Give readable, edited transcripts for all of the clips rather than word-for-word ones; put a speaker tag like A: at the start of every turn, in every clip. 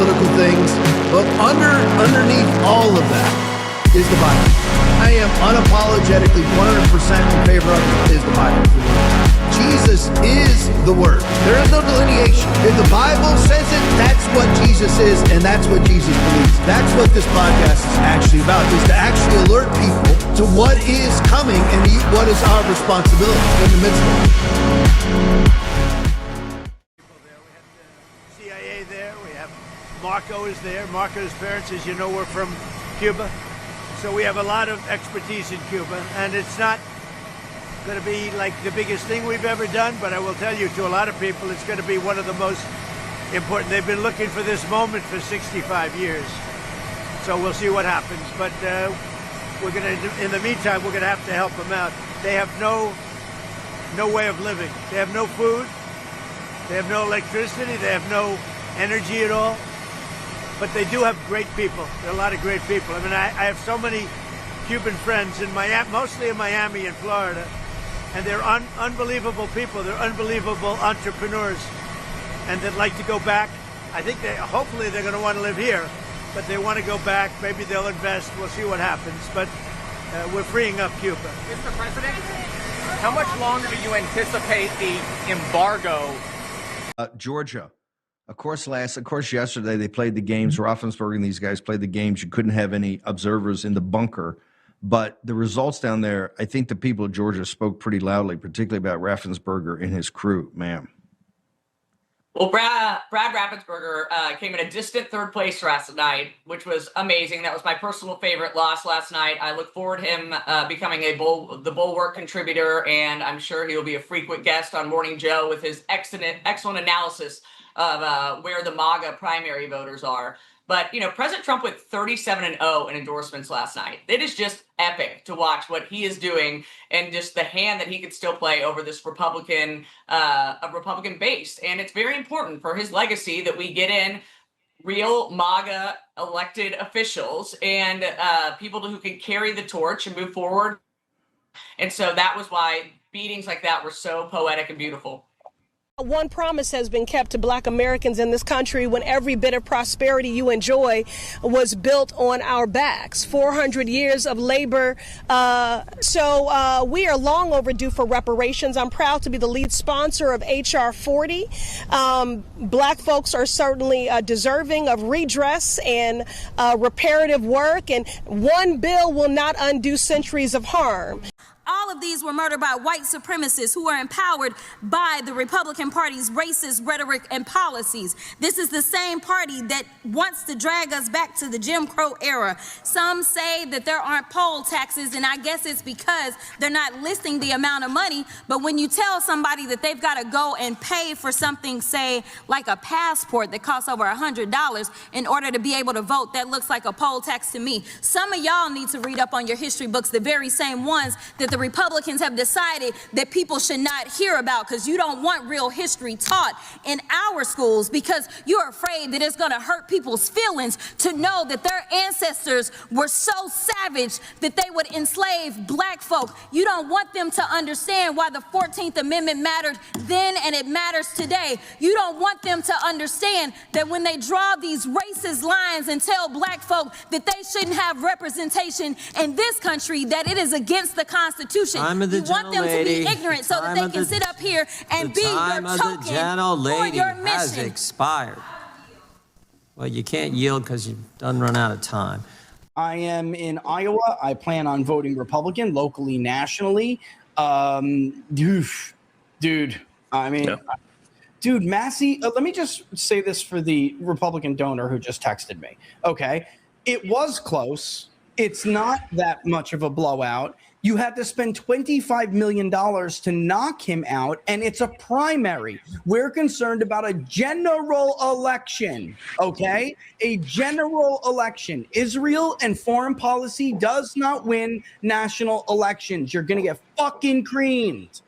A: political things, but underneath all of that is the Bible. I am unapologetically 100% in favor of it is the Bible. Jesus is the Word. There is no delineation. If the Bible says it, that's what Jesus is, and that's what Jesus believes. That's what this podcast is actually about, is to actually alert people to what is coming and what is our responsibility in the midst of it.
B: CIA there. We have Marco is there. Marco's parents, as you know, were from Cuba. So we have a lot of expertise in Cuba, and it's not going to be like the biggest thing we've ever done, but I will tell you, to a lot of people, it's going to be one of the most important. They've been looking for this moment for 65 years. So we'll see what happens. But we're going to, in the meantime, we're going to have to help them out. They have no way of living. They have no food. They have no electricity. They have no energy at all. But they do have great people. There are a lot of great people. I mean, I have so many Cuban friends in Miami, mostly in Miami and Florida, and they're unbelievable people. They're unbelievable entrepreneurs, and they'd like to go back. I think hopefully they're going to want to live here, but they want to go back. Maybe they'll invest. We'll see what happens. But we're freeing up Cuba.
C: Mr. President, how much longer do you anticipate the embargo?
D: Georgia. Of course, yesterday they played the games. Roethlisberger and these guys played the games. You couldn't have any observers in the bunker. But the results down there, I think the people of Georgia spoke pretty loudly, particularly about Raffensperger and his crew, ma'am.
E: Well, Brad Raffensperger came in a distant third place last night, which was amazing. That was my personal favorite loss last night. I look forward to him becoming the Bulwark contributor, and I'm sure he'll be a frequent guest on Morning Joe with his excellent analysis of where the MAGA primary voters are. But, President Trump went 37-0 in endorsements last night. It is just epic to watch what he is doing and just the hand that he could still play over this Republican base. And it's very important for his legacy that we get in real MAGA elected officials and people who can carry the torch and move forward. And so that was why beatings like that were so poetic and beautiful.
F: One promise has been kept to Black Americans in this country when every bit of prosperity you enjoy was built on our backs. 400 years of labor. So we are long overdue for reparations. I'm proud to be the lead sponsor of H.R. 40. Black folks are certainly deserving of redress and reparative work, and one bill will not undo centuries of harm.
G: All of these were murdered by white supremacists who are empowered by the Republican Party's racist rhetoric and policies. This is the same party that wants to drag us back to the Jim Crow era. Some say that there aren't poll taxes, and I guess it's because they're not listing the amount of money. But when you tell somebody that they've got to go and pay for something, say, like a passport that costs over $100 in order to be able to vote, that looks like a poll tax to me. Some of y'all need to read up on your history books, the very same ones that the Republicans have decided that people should not hear about, because you don't want real history taught in our schools because you're afraid that it's going to hurt people's feelings to know that their ancestors were so savage that they would enslave Black folk. You don't want them to understand why the 14th Amendment mattered then and it matters today. You don't want them to understand that when they draw these racist lines and tell Black folk that they shouldn't have representation in this country, that it is against the Constitution. You want them to be ignorant so that they can sit up here and be your token for your mission.
H: Has expired. Well, you can't yield because you've done run out of time.
I: I am in Iowa. I plan on voting Republican locally, nationally. Dude, Massey, let me just say this for the Republican donor who just texted me. Okay. It was close. It's not that much of a blowout. You had to spend $25 million to knock him out, and it's a primary. We're concerned about a general election, okay? A general election. Israel and foreign policy does not win national elections. You're going to get fucking creamed.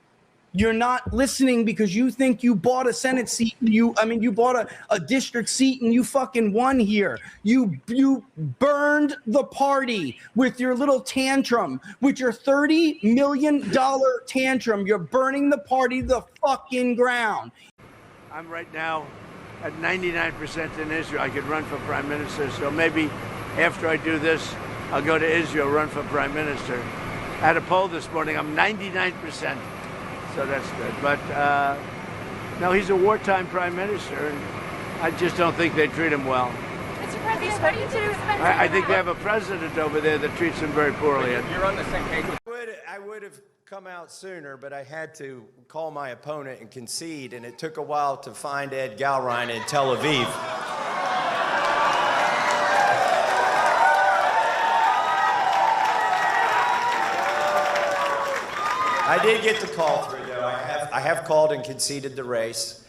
I: You're not listening because you think you bought a Senate seat. You bought a district seat and you fucking won here. You burned the party with your little tantrum, with your $30 million tantrum. You're burning the party to the fucking ground.
B: I'm right now at 99% in Israel. I could run for prime minister. So maybe after I do this, I'll go to Israel, run for prime minister. I had a poll this morning. I'm 99%. So that's good. But no, he's a wartime prime minister, and I just don't think they treat him well.
J: Mr. President, what do you do?
B: I think they have a president over there that treats him very poorly.
C: You're on the same page with
K: I would have come out sooner, but I had to call my opponent and concede, and it took a while to find Ed Galrein in Tel Aviv. I did get the call through, though. I have called and conceded the race.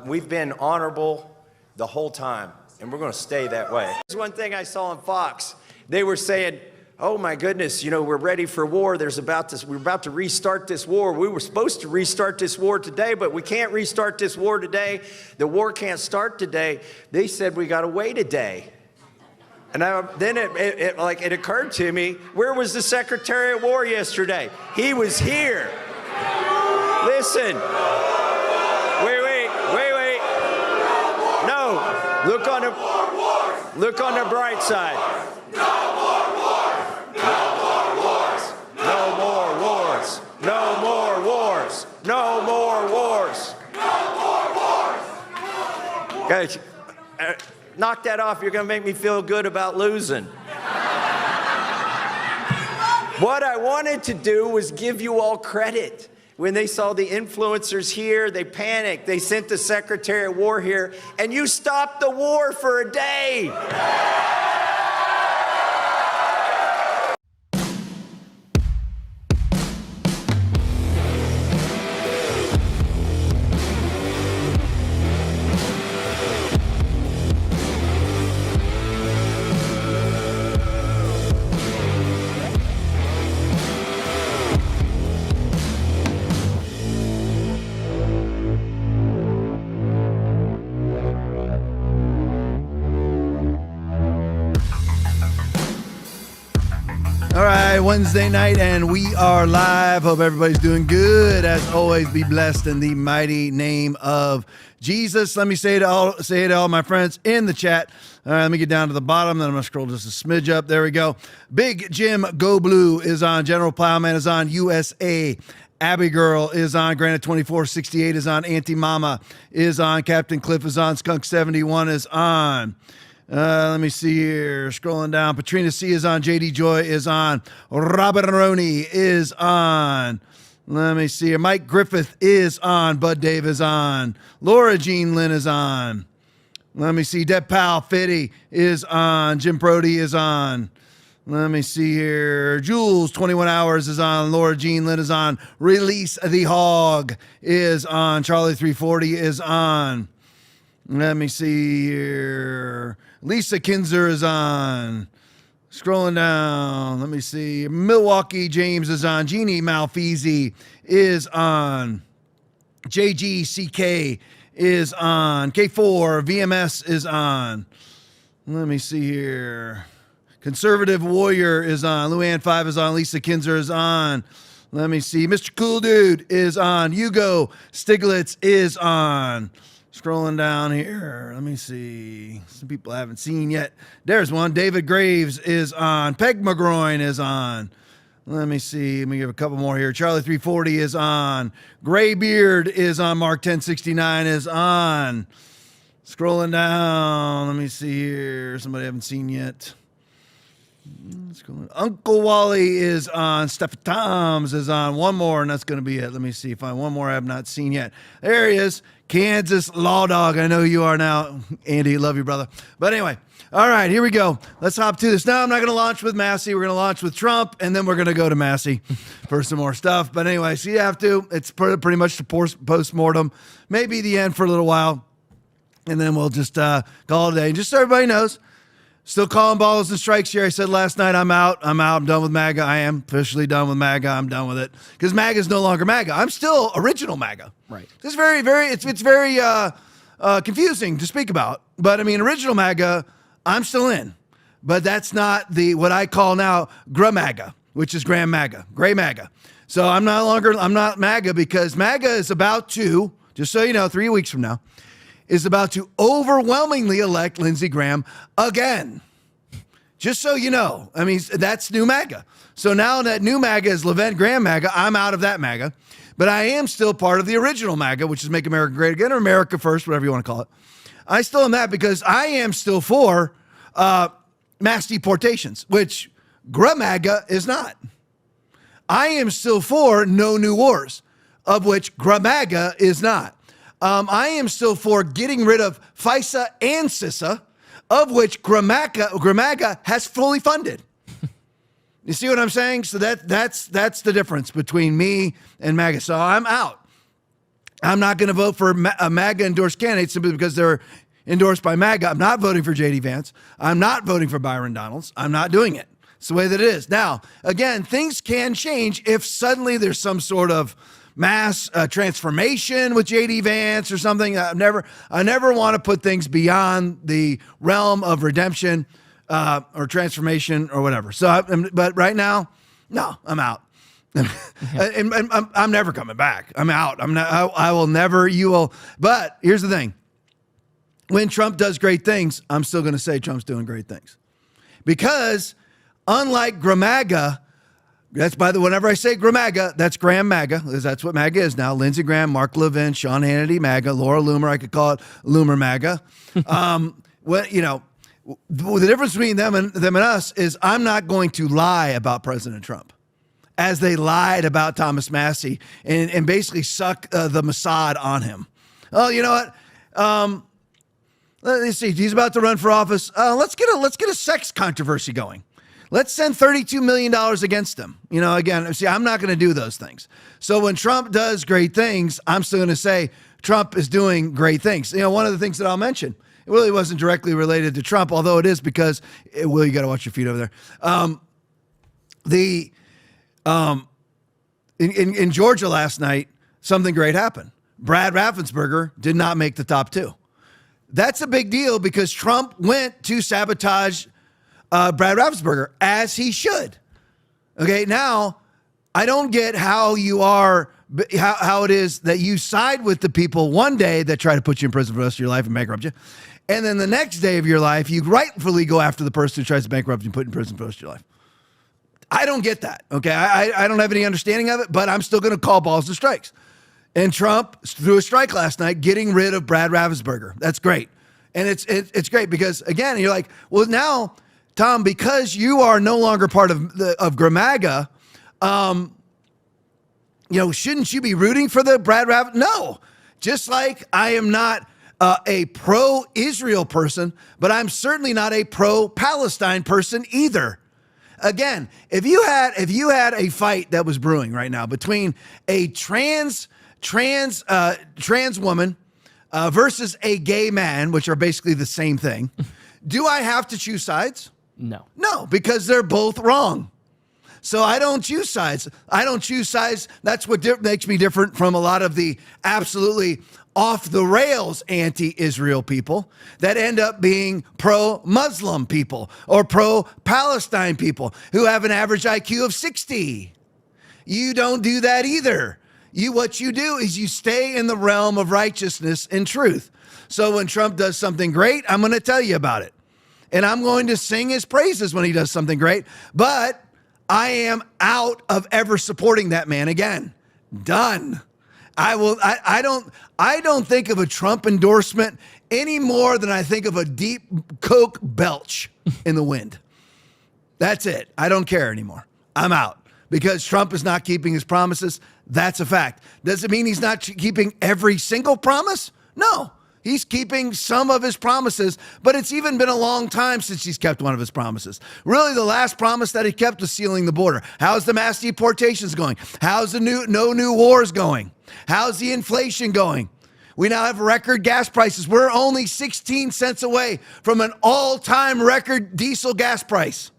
K: We've been honorable the whole time, and we're going to stay that way. There's one thing I saw on Fox. They were saying, oh my goodness, we're ready for war. We're about to restart this war. We were supposed to restart this war today, but we can't restart this war today. The war can't start today. They said we got to wait a day. And then it occurred to me, where was the Secretary of War yesterday? He was here. Listen. Wait. No. Look on the bright side. No more wars. Guys, knock that off. You're going to make me feel good about losing. What I wanted to do was give you all credit. When they saw the influencers here, they panicked. They sent the Secretary of War here, and you stopped the war for a day.
A: All right, Wednesday night, and we are live. Hope everybody's doing good. As always, be blessed in the mighty name of Jesus. Let me say to all my friends in the chat. All right, let me get down to the bottom. Then I'm going to scroll just a smidge up. There we go. Big Jim Go Blue is on. General Plowman is on. USA. Abby Girl is on. Granite 2468 is on. Auntie Mama is on. Captain Cliff is on. Skunk 71 is on. Let me see here. Scrolling down. Patrina C is on. JD Joy is on. Robert Roney is on. Let me see here. Mike Griffith is on. Bud Dave is on. Laura Jean Lynn is on. Let me see. Dead Pal Fitty is on. Jim Brody is on. Let me see here. Jules 21 Hours is on. Laura Jean Lynn is on. Release the Hog is on. Charlie 340 is on. Let me see here. Lisa Kinzer is on. Scrolling down. Let me see. Milwaukee James is on. Jeannie Malfeasy is on. JGCK is on. K4 VMS is on. Let me see here. Conservative Warrior is on. Luann 5 is on. Lisa Kinzer is on. Let me see. Mr. Cool Dude is on. Hugo Stiglitz is on. Scrolling down here. Let me see. Some people I haven't seen yet. There's one. David Graves is on. Peg McGroin is on. Let me see. Let me give a couple more here. Charlie 340 is on. Graybeard is on. Mark 1069 is on. Scrolling down. Let me see here. Somebody I haven't seen yet. Uncle Wally is on. Steph Toms is on. One more, and that's going to be it. Let me see. Find one more I have not seen yet. There he is. Kansas Law Dog. I know who you are now. Andy, love you, brother. But anyway, all right, here we go. Let's hop to this. Now, I'm not going to launch with Massey. We're going to launch with Trump, and then we're going to go to Massey for some more stuff. But anyway, so you have to. It's pretty much the post-mortem. Maybe the end for a little while, and then we'll just call it a day. And just so everybody knows, still calling balls and strikes here. I said last night, I'm out. I'm done with MAGA. I am officially done with MAGA. I'm done with it. Because MAGA is no longer MAGA. I'm still original MAGA.
I: Right.
A: It's very confusing to speak about. But I mean, original MAGA, I'm still in. But that's not what I call now GRA-MAGA, which is Grand MAGA, Gray MAGA. So I'm not MAGA because MAGA is about to, just so you know, 3 weeks from now, is about to overwhelmingly elect Lindsey Graham again. Just so you know. I mean, that's new MAGA. So now that new MAGA is Levent Graham MAGA, I'm out of that MAGA. But I am still part of the original MAGA, which is Make America Great Again, or America First, whatever you want to call it. I still am that because I am still for mass deportations, which GRA-MAGA is not. I am still for no new wars, of which GRA-MAGA is not. I am still for getting rid of FISA and CISA, of which GRA-MAGA has fully funded. You see what I'm saying? So that's the difference between me and MAGA. So I'm out. I'm not going to vote for a MAGA endorsed candidate simply because they're endorsed by MAGA. I'm not voting for J.D. Vance. I'm not voting for Byron Donalds. I'm not doing it. It's the way that it is. Now, again, things can change if suddenly there's some sort of mass transformation with J.D. Vance or something. I never want to put things beyond the realm of redemption or transformation or whatever. So, but right now, no, I'm out. and I'm never coming back. I'm out. I will never. You will. But here's the thing: when Trump does great things, I'm still going to say Trump's doing great things, because unlike GRA-MAGA, that's by the whenever I say GRA-MAGA, that's Graham MAGA, because that's what MAGA is now. Lindsey Graham, Mark Levin, Sean Hannity MAGA, Laura Loomer. I could call it Loomer MAGA. The difference between them and us is I'm not going to lie about President Trump, as they lied about Thomas Massie and basically suck the Mossad on him. Oh, you know what? Let's see. He's about to run for office. Let's get a sex controversy going. Let's send $32 million against him. You know, again, see, I'm not going to do those things. So when Trump does great things, I'm still going to say Trump is doing great things. You know, one of the things that I'll mention, it really wasn't directly related to Trump, although it is because, Will, you got to watch your feet over there. In Georgia last night, something great happened. Brad Raffensperger did not make the top 2. That's a big deal because Trump went to sabotage Brad Raffensperger, as he should. Okay, now, I don't get how you are, how it is that you side with the people one day that try to put you in prison for the rest of your life and bankrupt you, and then the next day of your life, you rightfully go after the person who tries to bankrupt you and put you in prison for the rest of your life. I don't get that, okay? I don't have any understanding of it, but I'm still going to call balls and strikes. And Trump threw a strike last night, getting rid of Brad Raffensperger. That's great. And it's great because, again, you're like, well, now, Tom, because you are no longer part of GRA-MAGA, shouldn't you be rooting for the Brad Raffensperger? No. Just like I am not a pro-Israel person, but I'm certainly not a pro-Palestine person either. Again, if you had a fight that was brewing right now between a trans woman versus a gay man, which are basically the same thing, do I have to choose sides? No, because they're both wrong. So I don't choose sides. That's what makes me different from a lot of the absolutely off the rails anti-Israel people that end up being pro-Muslim people or pro-Palestine people who have an average IQ of 60. You don't do that either. What you do is you stay in the realm of righteousness and truth. So when Trump does something great, I'm going to tell you about it. And I'm going to sing his praises when he does something great. But I am out of ever supporting that man again. Done. I don't think of a Trump endorsement any more than I think of a deep Coke belch in the wind. That's it. I don't care anymore. I'm out because Trump is not keeping his promises. That's a fact. Does it mean he's not keeping every single promise? No. He's keeping some of his promises, but it's even been a long time since he's kept one of his promises. Really, the last promise that he kept was sealing the border. How's the mass deportations going? How's the no new wars going? How's the inflation going? We now have record gas prices. We're only 16 cents away from an all-time record diesel gas price.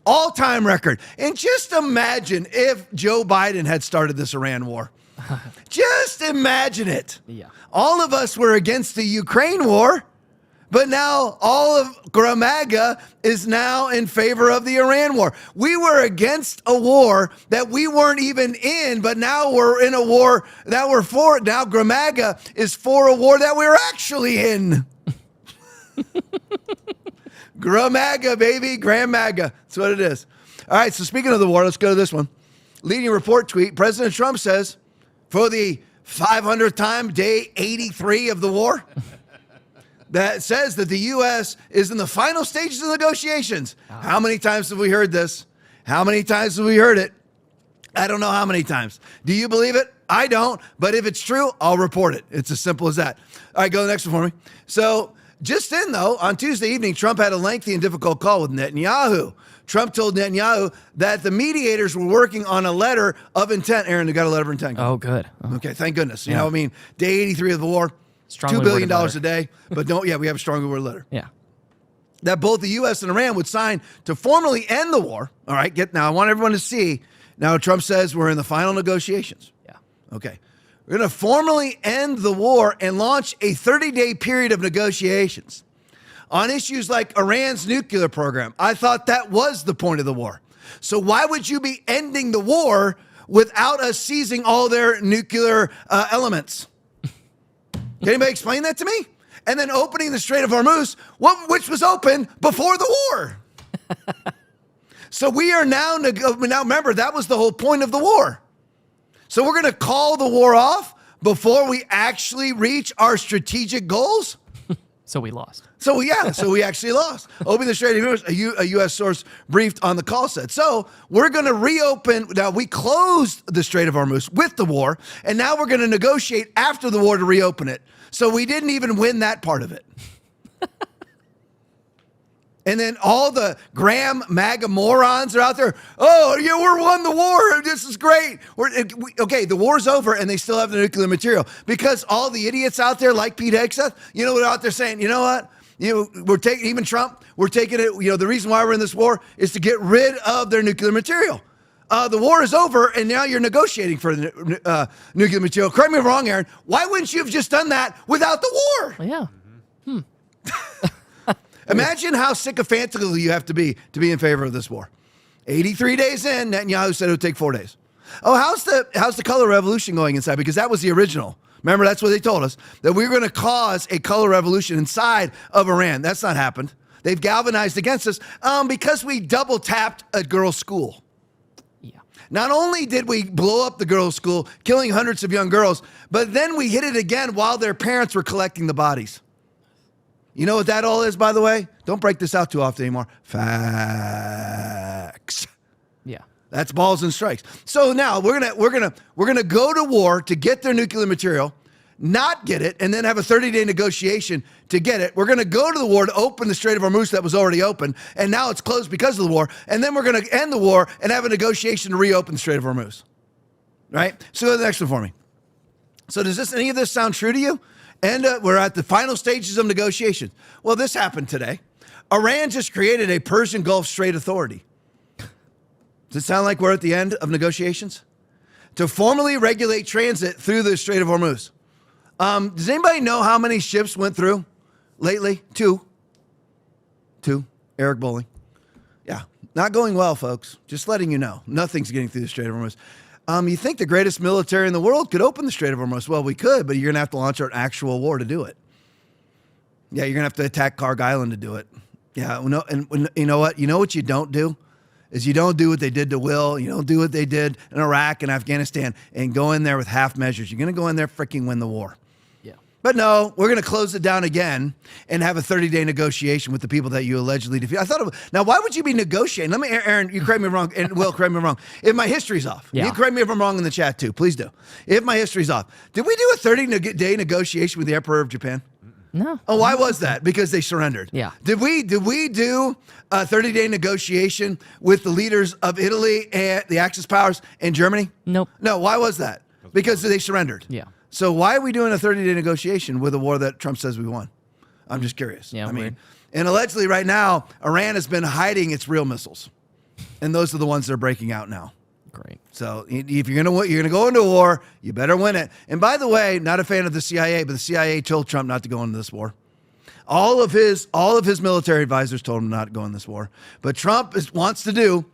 A: All-time record. And just imagine if Joe Biden had started this Iran war. Just imagine it.
L: Yeah.
A: All of us were against the Ukraine war, But now all of Gramaga is now in favor of the Iran war. We were against a war that we weren't even in, but now we're in a war that we're for. Now Gramaga is for a war that we're actually in. Gramaga, baby. Gramaga. That's what it is. All right, so speaking of the war, let's go to this one. Leading report tweet, President Trump says, for the 500th time, day 83 of the war, that says that the U.S. is in the final stages of negotiations. How many times have we heard this? How many times have we heard it? I don't know how many times. Do you believe it? I don't. But if it's true, I'll report it. It's as simple as that. All right, go to the next one for me. So just in, though, on Tuesday evening, Trump had a lengthy and difficult call with Netanyahu. Trump told Netanyahu that the mediators were working on a letter of intent. Aaron, they got a letter of intent.
L: Oh, good. Oh.
A: Okay, thank goodness. You know, I mean, day 83 of the war,
L: Strongly
A: $2 billion
L: worded
A: a day. But we have a strongly worded letter.
L: Yeah.
A: That both the U.S. and Iran would sign to formally end the war. All right, now I want everyone to see. Now Trump says we're in the final negotiations.
L: Yeah.
A: Okay. We're going to formally end the war and launch a 30-day period of negotiations on issues like Iran's nuclear program. I thought that was the point of the war. So why would you be ending the war without us seizing all their nuclear elements? Can anybody explain that to me? And then opening the Strait of Hormuz, which was open before the war. So we are now remember, that was the whole point of the war. So we're going to call the war off before we actually reach our strategic goals?
L: So we lost.
A: So we actually lost. Opening the Strait of Hormuz, a U.S. source briefed on the call said. So we're going to reopen. Now, we closed the Strait of Hormuz with the war, and now we're going to negotiate after the war to reopen it. So we didn't even win that part of it. And then all the Graham MAGA morons are out there. Oh, yeah, we won the war. This is great. Okay, the war's over, and they still have the nuclear material. Because all the idiots out there like Pete Hegseth, you know, they're out there saying, you know what? We're taking, even Trump, we're taking it, the reason why we're in this war is to get rid of their nuclear material. The war is over, and now you're negotiating for the nuclear material. Correct me if I'm wrong, Aaron. Why wouldn't you have just done that without the war?
L: Well, yeah.
A: Imagine how sycophantical you have to be in favor of this war. 83 days in, Netanyahu said it would take 4 days. Oh, how's the color revolution going inside? Because that was the original. Remember, that's what they told us, that we were going to cause a color revolution inside of Iran. That's not happened. They've galvanized against us because we double tapped a girls' school.
L: Yeah.
A: Not only did we blow up the girls' school, killing hundreds of young girls, but then we hit it again while their parents were collecting the bodies. You know what that all is, by the way? Don't break this out too often anymore. Facts.
L: Yeah.
A: That's balls and strikes. So now we're gonna go to war to get their nuclear material, not get it, and then have a 30-day negotiation to get it. We're gonna go to the war to open the Strait of Hormuz that was already open, and now it's closed because of the war. And then we're gonna end the war and have a negotiation to reopen the Strait of Hormuz. Right? So go to the next one for me. So does any of this sound true to you? And we're at the final stages of negotiations. Well, this happened today. Iran just created a Persian Gulf Strait Authority. Does it sound like we're at the end of negotiations? To formally regulate transit through the Strait of Hormuz. Does anybody know how many ships went through lately? Two. Eric Bowling. Yeah, not going well, folks. Just letting you know. Nothing's getting through the Strait of Hormuz. You think the greatest military in the world could open the Strait of Hormuz? Well, we could, but you're going to have to launch an actual war to do it. Yeah, you're going to have to attack Karg Island to do it. Yeah, and you know what? You know what you don't do? Is you don't do what they did to Will. You don't do what they did in Iraq and Afghanistan and go in there with half measures. You're going to go in there freaking win the war.
L: Yeah.
A: But no, we're going to close it down again and have a 30-day negotiation with the people that you allegedly defeated. Now, why would you be negotiating? Let me, Aaron, you correct me wrong, and Will, correct me wrong. If my history's off,
L: yeah.
A: You correct me if I'm wrong in the chat too. Please do. If my history's off, did we do a 30-day negotiation with the Emperor of Japan?
L: No.
A: Oh, why was that? Because they surrendered.
L: Yeah.
A: Did we do a 30-day negotiation with the leaders of Italy and the Axis powers and Germany?
L: Nope.
A: No. Why was that? Because they surrendered.
L: Yeah.
A: So why are we doing a 30-day negotiation with a war that Trump says we won? I'm just curious.
L: Yeah,
A: I mean, and allegedly right now, Iran has been hiding its real missiles, and those are the ones that are breaking out now.
L: Great.
A: So if you're gonna go into a war, you better win it. And by the way, not a fan of the CIA, but the CIA told Trump not to go into this war. All of his military advisors told him not to go in this war. But Trump wants to do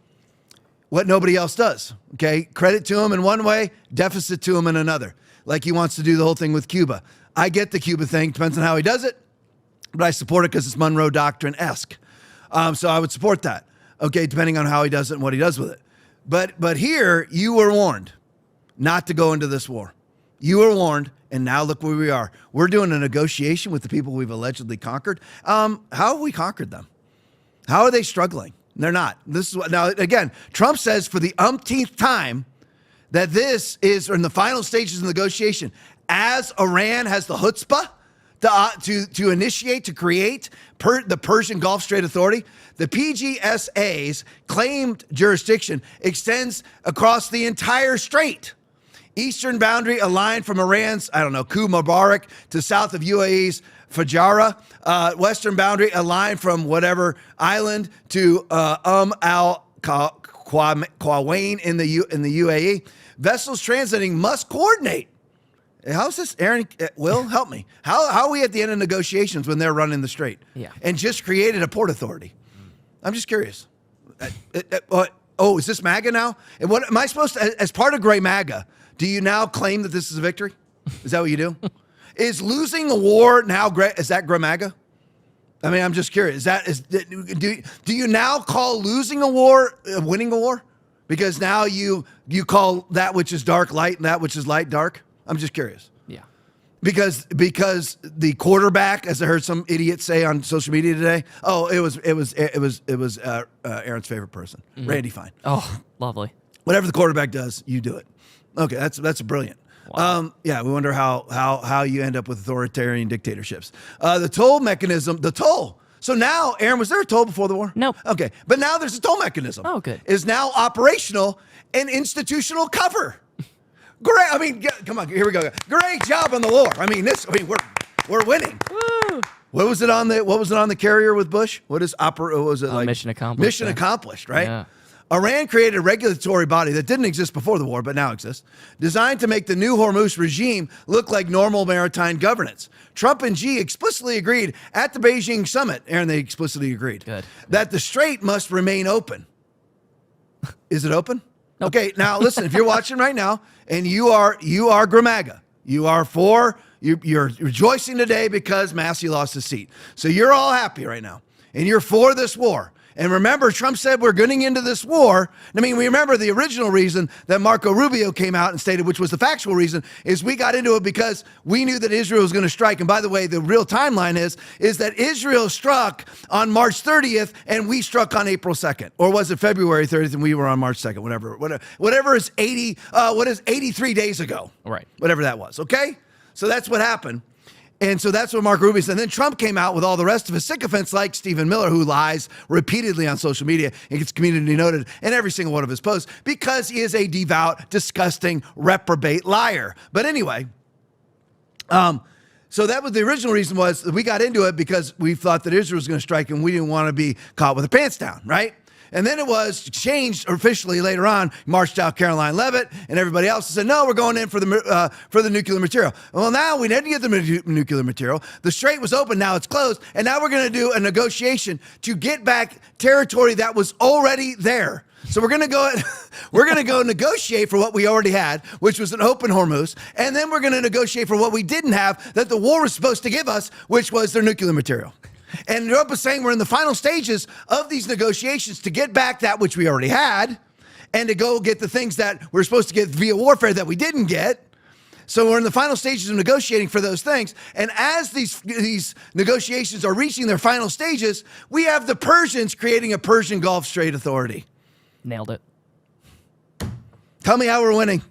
A: what nobody else does. Okay, credit to him in one way, deficit to him in another. Like he wants to do the whole thing with Cuba. I get the Cuba thing, depends on how he does it, but I support it because it's Monroe Doctrine-esque. So I would support that. Okay, depending on how he does it and what he does with it. But here you were warned not to go into this war. You were warned. And now look where we are. We're doing a negotiation with the people we've allegedly conquered. How have we conquered them? How are they struggling? They're not. This is what, now, again, Trump says for the umpteenth time that this is in the final stages of negotiation. As Iran has the chutzpah to initiate, to create the Persian Gulf Strait Authority, the PGSA's claimed jurisdiction extends across the entire strait. Eastern boundary aligned from Iran's, Ku Mubarak to south of UAE's Fajara. Western boundary aligned from whatever island to al Qawain in the UAE. Vessels transiting must coordinate. How's this, Aaron? Will, help me. How are we at the end of negotiations when they're running the strait?
L: Yeah.
A: And just created a port authority? I'm just curious. Is this MAGA now? And what am I supposed to, as part of Gray MAGA, do you now claim that this is a victory? Is that what you do? Is losing a war now great? Is that Gray MAGA? I mean, I'm just curious. Do you now call losing a war winning a war? Because now you call that which is dark light and that which is light dark? I'm just curious.
L: Yeah.
A: Because the quarterback, as I heard some idiot say on social media today, it was Aaron's favorite person, Randy Fine.
L: Oh, lovely.
A: Whatever the quarterback does, you do it. Okay, that's brilliant.
L: Wow.
A: We wonder how you end up with authoritarian dictatorships. The toll mechanism, So now, Aaron, was there a toll before the war?
L: Nope.
A: Okay, but now there's a toll mechanism.
L: Oh, good.
A: Is now operational and institutional cover. Great. I mean, come on, here we go. Great job on the war. We're winning.
L: Woo.
A: What was it on the carrier with Bush? What was it like?
L: Mission accomplished.
A: Mission accomplished, right?
L: Yeah.
A: Iran created a regulatory body that didn't exist before the war, but now exists, designed to make the new Hormuz regime look like normal maritime governance. Trump and Xi explicitly agreed at the Beijing summit, Aaron, they explicitly agreed, that the strait must remain open. Is it open? Nope. Okay, now listen, if you're watching right now and you are Gramaga, you're rejoicing today because Massey lost his seat. So you're all happy right now and you're for this war. And remember, Trump said we're getting into this war. I mean, we remember the original reason that Marco Rubio came out and stated, which was the factual reason, is we got into it because we knew that Israel was going to strike. And by the way, the real timeline is that Israel struck on March 30th and we struck on April 2nd. Or was it February 30th and we were on March 2nd? Whatever is 83 days ago.
L: Right.
A: Whatever that was, okay? So that's what happened. And so that's what Mark Rubio said. And then Trump came out with all the rest of his sycophants like Stephen Miller, who lies repeatedly on social media and gets community noted in every single one of his posts because he is a devout, disgusting, reprobate liar. But anyway, so that was the original reason was that we got into it because we thought that Israel was going to strike and we didn't want to be caught with our pants down, right? And then it was changed officially later on, marched out Caroline Leavitt and everybody else and said, no, we're going in for the nuclear material. Well, now we didn't get the nuclear material. The strait was open, now it's closed. And now we're going to do a negotiation to get back territory that was already there. So we're going to go negotiate for what we already had, which was an open Hormuz. And then we're going to negotiate for what we didn't have that the war was supposed to give us, which was their nuclear material. And Trump is saying we're in the final stages of these negotiations to get back that which we already had and to go get the things that we're supposed to get via warfare that we didn't get. So we're in the final stages of negotiating for those things. And as these negotiations are reaching their final stages, we have the Persians creating a Persian Gulf Strait Authority.
L: Nailed it.
A: Tell me how we're winning.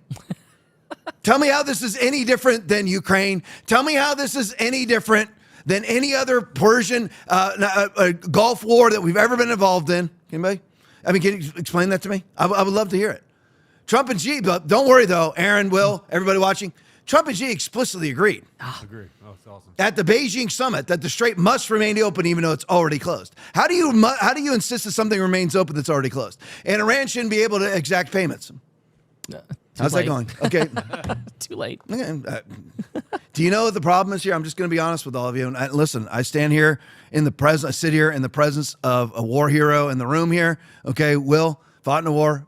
A: Tell me how this is any different than Ukraine. Tell me how this is any different than any other Persian Gulf war that we've ever been involved in. Anybody? I mean, can you explain that to me? I would love to hear it. Trump and Xi, but don't worry though, Aaron, Will, everybody watching, Trump and Xi explicitly agreed.
M: Agreed. Oh, it's awesome.
A: At the Beijing summit that the strait must remain open even though it's already closed. How do you insist that something remains open that's already closed? And Iran shouldn't be able to exact payments. How's
L: late.
A: that going? Okay.
L: Too late.
A: Do you know what the problem is here? I'm just going to be honest with all of you. And listen, I stand here in the presence. I sit here in the presence of a war hero in the room here. Okay, Will fought in a war.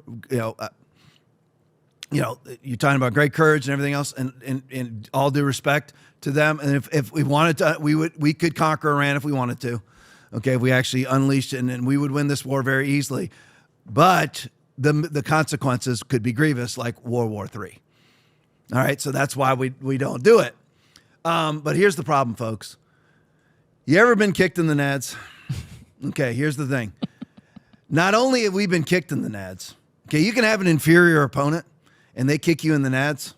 A: You're talking about great courage and everything else, and all due respect to them. And if we wanted to, we could conquer Iran if we wanted to. Okay, if we actually unleashed it, and we would win this war very easily. But the consequences could be grievous, like World War III. All right, so that's why we don't do it. But here's the problem, folks. You ever been kicked in the nads? Okay, here's the thing. Not only have we been kicked in the nads, okay, you can have an inferior opponent and they kick you in the nads.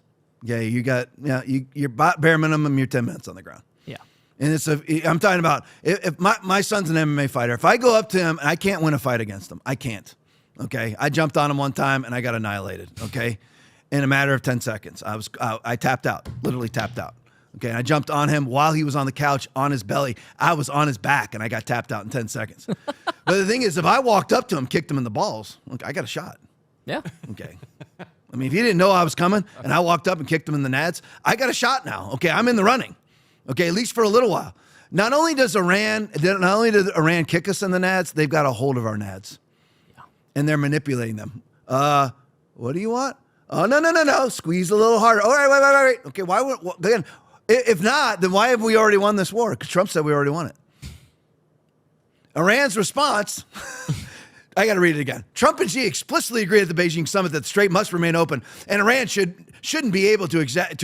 A: Okay, you're bare minimum, you're 10 minutes on the ground.
L: Yeah.
A: And I'm talking about if my son's an MMA fighter. If I go up to him and I can't win a fight against him, I can't. Okay, I jumped on him one time and I got annihilated. Okay, in a matter of 10 seconds, I tapped out, literally tapped out. Okay, and I jumped on him while he was on the couch on his belly. I was on his back and I got tapped out in 10 seconds. But the thing is, if I walked up to him, kicked him in the balls, look, I got a shot.
L: Yeah.
A: Okay. I mean, if he didn't know I was coming and I walked up and kicked him in the nads, I got a shot now. Okay, I'm in the running. Okay, at least for a little while. Not only does Iran kick us in the nads, they've got a hold of our nads. Yeah. And they're manipulating them. What do you want? Oh, no. Squeeze a little harder. All right. Okay, again, if not, then why have we already won this war? Because Trump said we already won it. Iran's response, I got to read it again. Trump and Xi explicitly agreed at the Beijing summit that the strait must remain open, and Iran shouldn't be able to exact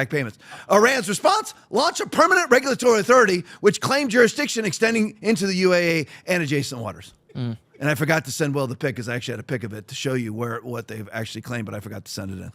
A: payments. Iran's response, launch a permanent regulatory authority which claimed jurisdiction extending into the UAE and adjacent waters. And I forgot to send Will the pic because I actually had a pic of it to show you what they've actually claimed, but I forgot to send it in.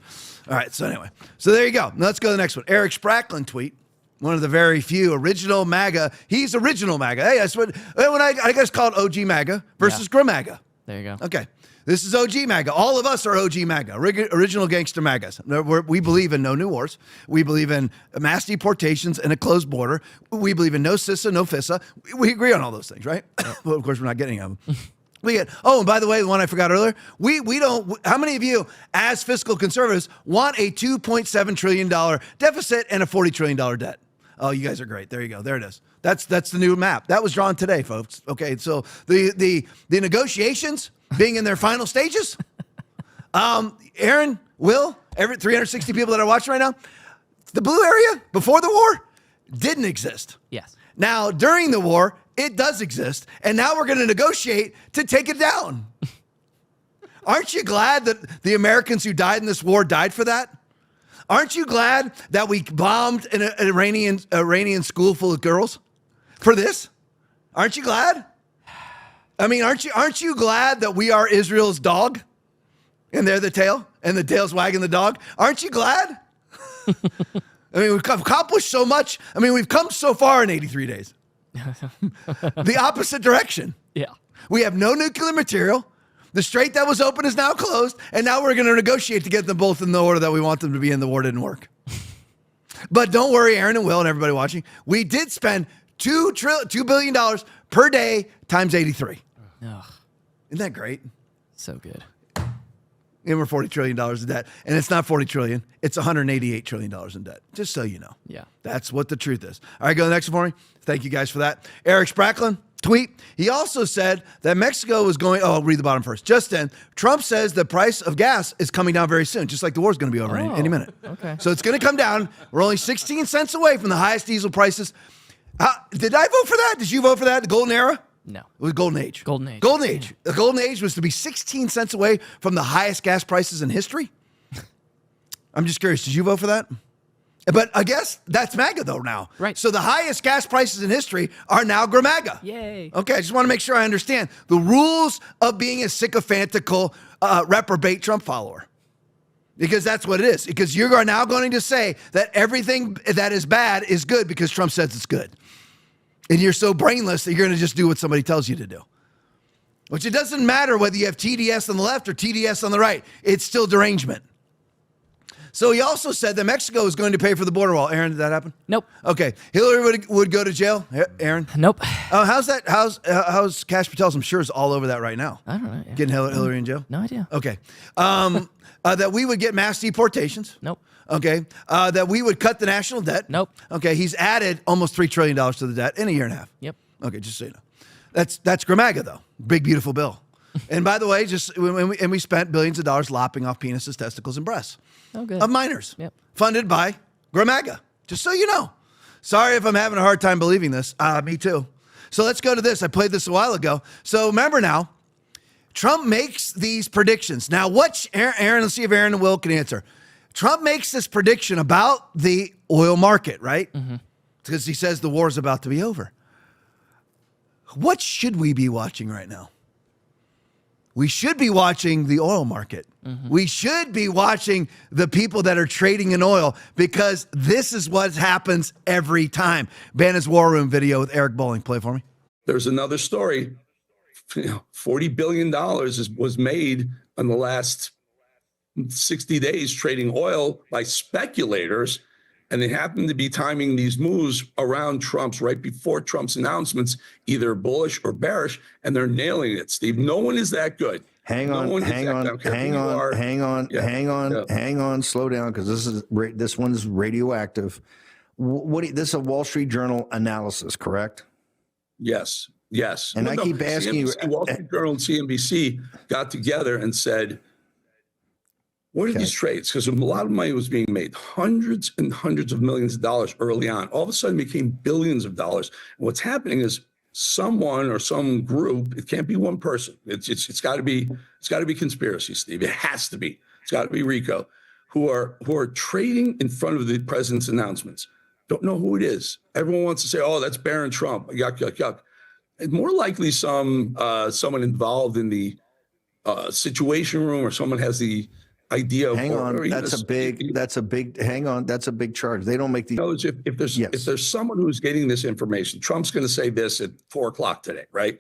A: All right, so anyway. So there you go. Now let's go to the next one. Eric Spracklin tweet, one of the very few original MAGA. He's original MAGA. Hey, that's what I guess called OG MAGA versus Gramaga.
L: There you go.
A: Okay. This is OG MAGA. All of us are OG MAGA, original gangster MAGAs. We believe in no new wars. We believe in mass deportations and a closed border. We believe in no CISA, no FISA. We agree on all those things, right? Well, of course, we're not getting them. And by the way, the one I forgot earlier, we don't, how many of you as fiscal conservatives want a $2.7 trillion deficit and a $40 trillion debt? Oh, you guys are great. There you go. There it is. That's the new map. That was drawn today, folks. Okay, so the negotiations being in their final stages, Aaron, Will, every 360 people that are watching right now, the blue area before the war didn't exist.
L: Yes.
A: Now, during the war, it does exist, and now we're going to negotiate to take it down. Aren't you glad that the Americans who died in this war died for that? Aren't you glad that we bombed an Iranian school full of girls for this? Aren't you glad? I mean, aren't you glad that we are Israel's dog, and they're the tail, and the tail's wagging the dog? Aren't you glad? I mean, we've accomplished so much. I mean, we've come so far in 83 days. The opposite direction.
L: Yeah.
A: We have no nuclear material. The strait that was open is now closed, and now we're going to negotiate to get them both in the order that we want them to be in. The war didn't work. But don't worry, Aaron and Will and everybody watching. We did spend $2 billion per day times 83.
L: Ugh.
A: Isn't that great?
L: So good.
A: And we're $40 trillion in debt. And it's not $40 trillion. It's $188 trillion in debt. Just so you know.
L: Yeah.
A: That's what the truth is. All right, go to the next one for me. Thank you guys for that. Eric Spracklin, tweet. He also said that Mexico was going, I'll read the bottom first. Just then, Trump says the price of gas is coming down very soon, just like the war's going to be over any minute.
L: Okay.
A: So it's going to come down. We're only 16 cents away from the highest diesel prices. Did I vote for that? Did you vote for that? The golden era?
L: No.
A: It was golden age.
L: Golden age.
A: Golden age. The golden age was to be 16 cents away from the highest gas prices in history. I'm just curious. Did you vote for that? But I guess that's MAGA though now.
L: Right.
A: So the highest gas prices in history are now GRAMAGA.
L: Yay.
A: Okay, I just want to make sure I understand the rules of being a sycophantical reprobate Trump follower. Because that's what it is. Because you are now going to say that everything that is bad is good because Trump says it's good. And you're so brainless that you're going to just do what somebody tells you to do. Which it doesn't matter whether you have TDS on the left or TDS on the right. It's still derangement. So he also said that Mexico is going to pay for the border wall. Aaron, did that happen?
L: Nope.
A: Okay. Hillary would go to jail. Aaron?
L: Nope.
A: How's that? How's Kash Patel? I'm sure is all over that right now.
L: I don't know. Yeah.
A: Getting Hillary in jail?
L: No idea.
A: Okay. That we would get mass deportations.
L: Nope.
A: Okay. That we would cut the national debt.
L: Nope.
A: Okay. He's added almost $3 trillion to the debt in a year and a half.
L: Yep.
A: Okay. Just so you know. That's Gramaga, though. Big, beautiful bill. And by the way, we spent billions of dollars lopping off penises, testicles, and breasts of minors.
L: Yep.
A: Funded by Gramaga. Just so you know. Sorry if I'm having a hard time believing this. Me too. So let's go to this. I played this a while ago. So remember now, Trump makes these predictions. Now, Aaron, let's see if Aaron and Will can answer. Trump makes this prediction about the oil market, right? Because he says the war is about to be over. What should we be watching right now? We should be watching the oil market. We should be watching the people that are trading in oil because this is what happens every time. Banna's War Room video with Eric Bolling. Play for me.
M: There's another story. $40 billion was made in the last 60 days trading oil by speculators. And they happen to be timing these moves around right before Trump's announcements, either bullish or bearish, and they're nailing it, Steve. No one is that good.
D: Hang on, slow down, because this one is radioactive. This is a Wall Street Journal analysis, correct?
M: Yes.
D: And I keep asking you,
M: Wall Street Journal and CNBC got together and said, what are these trades? Because a lot of money was being made, hundreds and hundreds of millions of dollars early on. All of a sudden became billions of dollars. And what's happening is someone or some group, it can't be one person. It's got to be conspiracy, Steve. It has to be. It's got to be RICO, who are trading in front of the president's announcements. Don't know who it is. Everyone wants to say, oh, that's Barron Trump. Yuck, yuck, yuck. And more likely someone involved in the situation room, or someone has the idea of
D: that's a big charge. They don't make these.
M: If there's someone who's getting this information, Trump's going to say this at 4:00 today, right?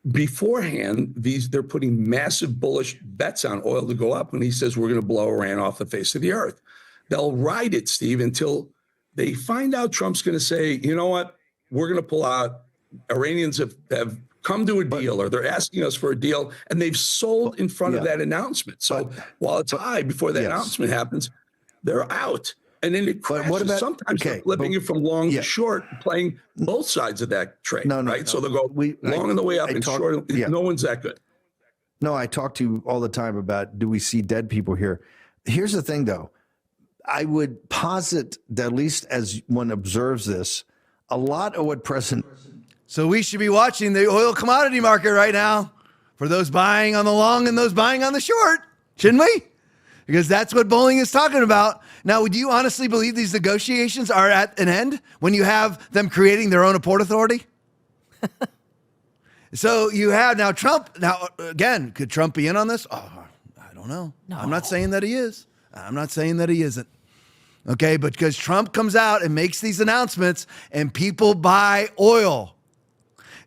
M: Beforehand, they're putting massive bullish bets on oil to go up when he says we're going to blow Iran off the face of the earth. They'll ride it, Steve, until they find out Trump's going to say, you know what, we're going to pull out. Iranians have come to a deal, or they're asking us for a deal, and they've sold in front of that announcement. So while it's high before that announcement happens, they're out. And then it crashes. Sometimes they're flipping it from long to short, playing both sides of that trade, right? So they'll go long on the way up and short. No one's that good.
D: No, I talk to you all the time about, do we see dead people here? Here's the thing, though. I would posit that, at least as one observes this, a lot of what
A: So we should be watching the oil commodity market right now for those buying on the long and those buying on the short, shouldn't we? Because that's what Bolling is talking about. Now, would you honestly believe these negotiations are at an end when you have them creating their own Port Authority? So you have now Trump. Now, again, could Trump be in on this? Oh, I don't know. No. I'm not saying that he is. I'm not saying that he isn't. Okay, but because Trump comes out and makes these announcements and people buy oil.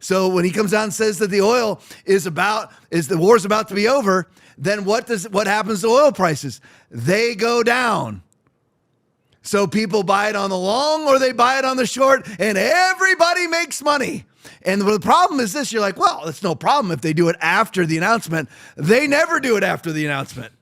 A: So when he comes out and says that the war is about to be over, then what happens to oil prices? They go down. So people buy it on the long or they buy it on the short, and everybody makes money. And the problem is this, you're like, well, it's no problem if they do it after the announcement. They never do it after the announcement.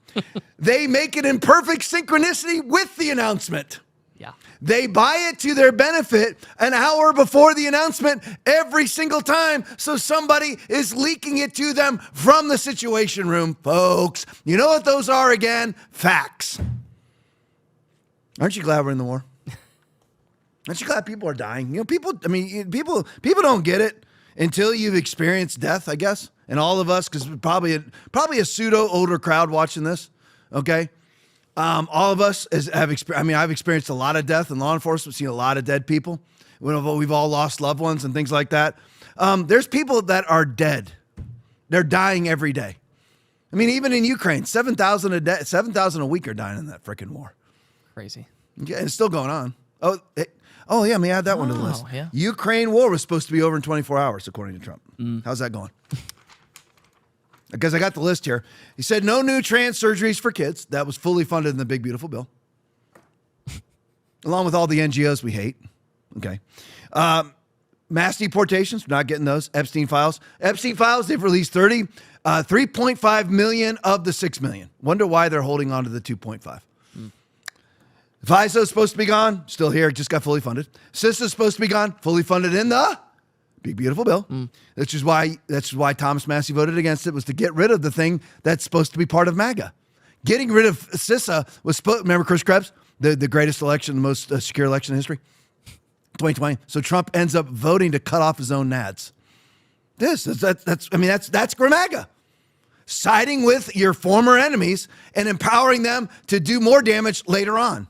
A: They make it in perfect synchronicity with the announcement.
L: Yeah.
A: They buy it to their benefit an hour before the announcement every single time. So somebody is leaking it to them from the Situation Room, folks. You know what those are again? Facts. Aren't you glad we're in the war? Aren't you glad people are dying? You know, people don't get it until you've experienced death, I guess. And all of us, because probably a pseudo older crowd watching this. Okay. All of us have experienced, I've experienced a lot of death in law enforcement, seen a lot of dead people. We've all lost loved ones and things like that. There's people that are dead. They're dying every day. I mean, even in Ukraine, 7,000 a day, 7,000 a week are dying in that freaking war.
L: Crazy.
A: Yeah, it's still going on. Oh yeah, let me add that one to the list.
L: Yeah.
A: Ukraine war was supposed to be over in 24 hours, according to Trump. How's that going? Because I got the list here. He said no new trans surgeries for kids. That was fully funded in the big, beautiful bill. along with all the NGOs we hate. Okay. Mass deportations, not getting those. Epstein files, they've released 3.5 million of the 6 million. Wonder why they're holding on to the 2.5. FISA is supposed to be gone, still here, just got fully funded. CISA is supposed to be gone, fully funded in the big beautiful bill. That's why Thomas Massey voted against it, was to get rid of the thing that's supposed to be part of MAGA. Getting rid of CISA was supposed, remember Chris Krebs, the greatest election, the most secure election in history, 2020. So Trump ends up voting to cut off his own NADS. That's MAGA. Siding with your former enemies and empowering them to do more damage later on.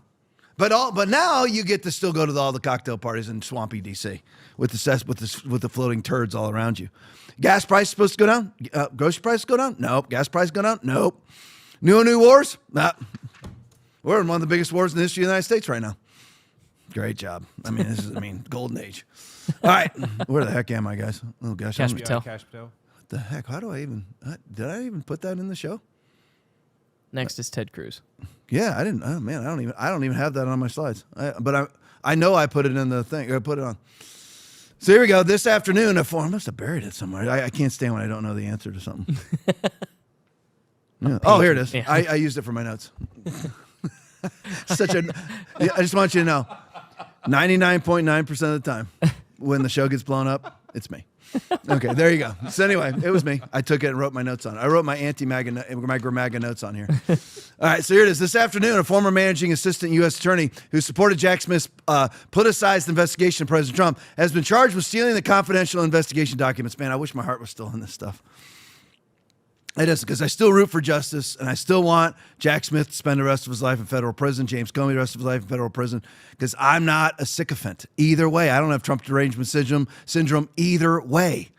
A: But now you get to still go to all the cocktail parties in swampy DC with the floating turds all around you. Gas price supposed to go down? Grocery prices go down? Nope. Gas price go down? Nope. New wars? Nah. We're in one of the biggest wars in the history of the United States right now. Great job. This is golden age. All right. Where the heck am I, guys? Oh gosh.
L: Cash Patel.
A: What the heck? How do I even? Did I even put that in the show?
L: Next is Ted Cruz.
A: Yeah, I didn't. Oh man, I don't even have that on my slides. But I know I put it in the thing. I put it on. So here we go. This afternoon, I must have buried it somewhere. I can't stand when I don't know the answer to something. Yeah. Oh, here it is. Yeah. I used it for my notes. I just want you to know, 99.9% of the time, when the show gets blown up, it's me. Okay, there you go. So anyway, it was me. I took it and wrote my notes on it. I wrote my MAGA notes on here. All right, so here it is. This afternoon, a former managing assistant U.S. attorney who supported Jack Smith's politicized investigation of President Trump has been charged with stealing the confidential investigation documents. Man, I wish my heart was still in this stuff. It is, because I still root for justice, and I still want Jack Smith to spend the rest of his life in federal prison, James Comey the rest of his life in federal prison, because I'm not a sycophant. Either way, I don't have Trump derangement syndrome either way.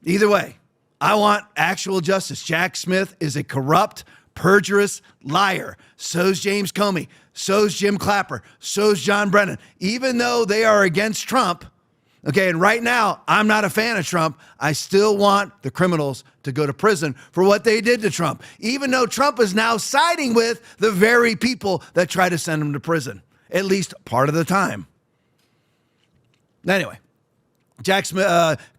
A: Either way, I want actual justice. Jack Smith is a corrupt, perjurous liar. So's James Comey. So's Jim Clapper. So's John Brennan. Even though they are against Trump, okay, and right now, I'm not a fan of Trump. I still want the criminals to go to prison for what they did to Trump, even though Trump is now siding with the very people that try to send him to prison, at least part of the time. Anyway, Jack Smith,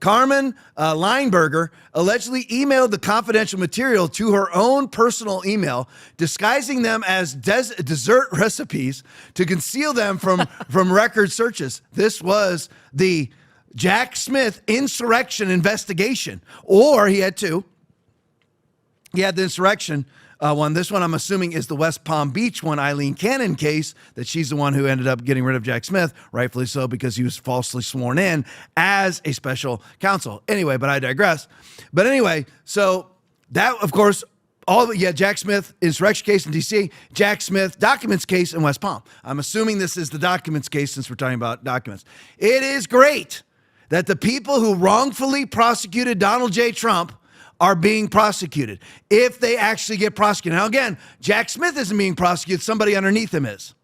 A: Carmen Lineberger allegedly emailed the confidential material to her own personal email, disguising them as dessert recipes to conceal them from record searches. This was the Jack Smith insurrection investigation, or he had two. He had the insurrection one. This one I'm assuming is the West Palm Beach one, Eileen Cannon case, that she's the one who ended up getting rid of Jack Smith, rightfully so, because he was falsely sworn in as a special counsel. Anyway, but I digress. But anyway, so that, of course, Jack Smith insurrection case in D.C., Jack Smith documents case in West Palm. I'm assuming this is the documents case since we're talking about documents. It is great that the people who wrongfully prosecuted Donald J. Trump are being prosecuted, if they actually get prosecuted. Now, again, Jack Smith isn't being prosecuted. Somebody underneath him is.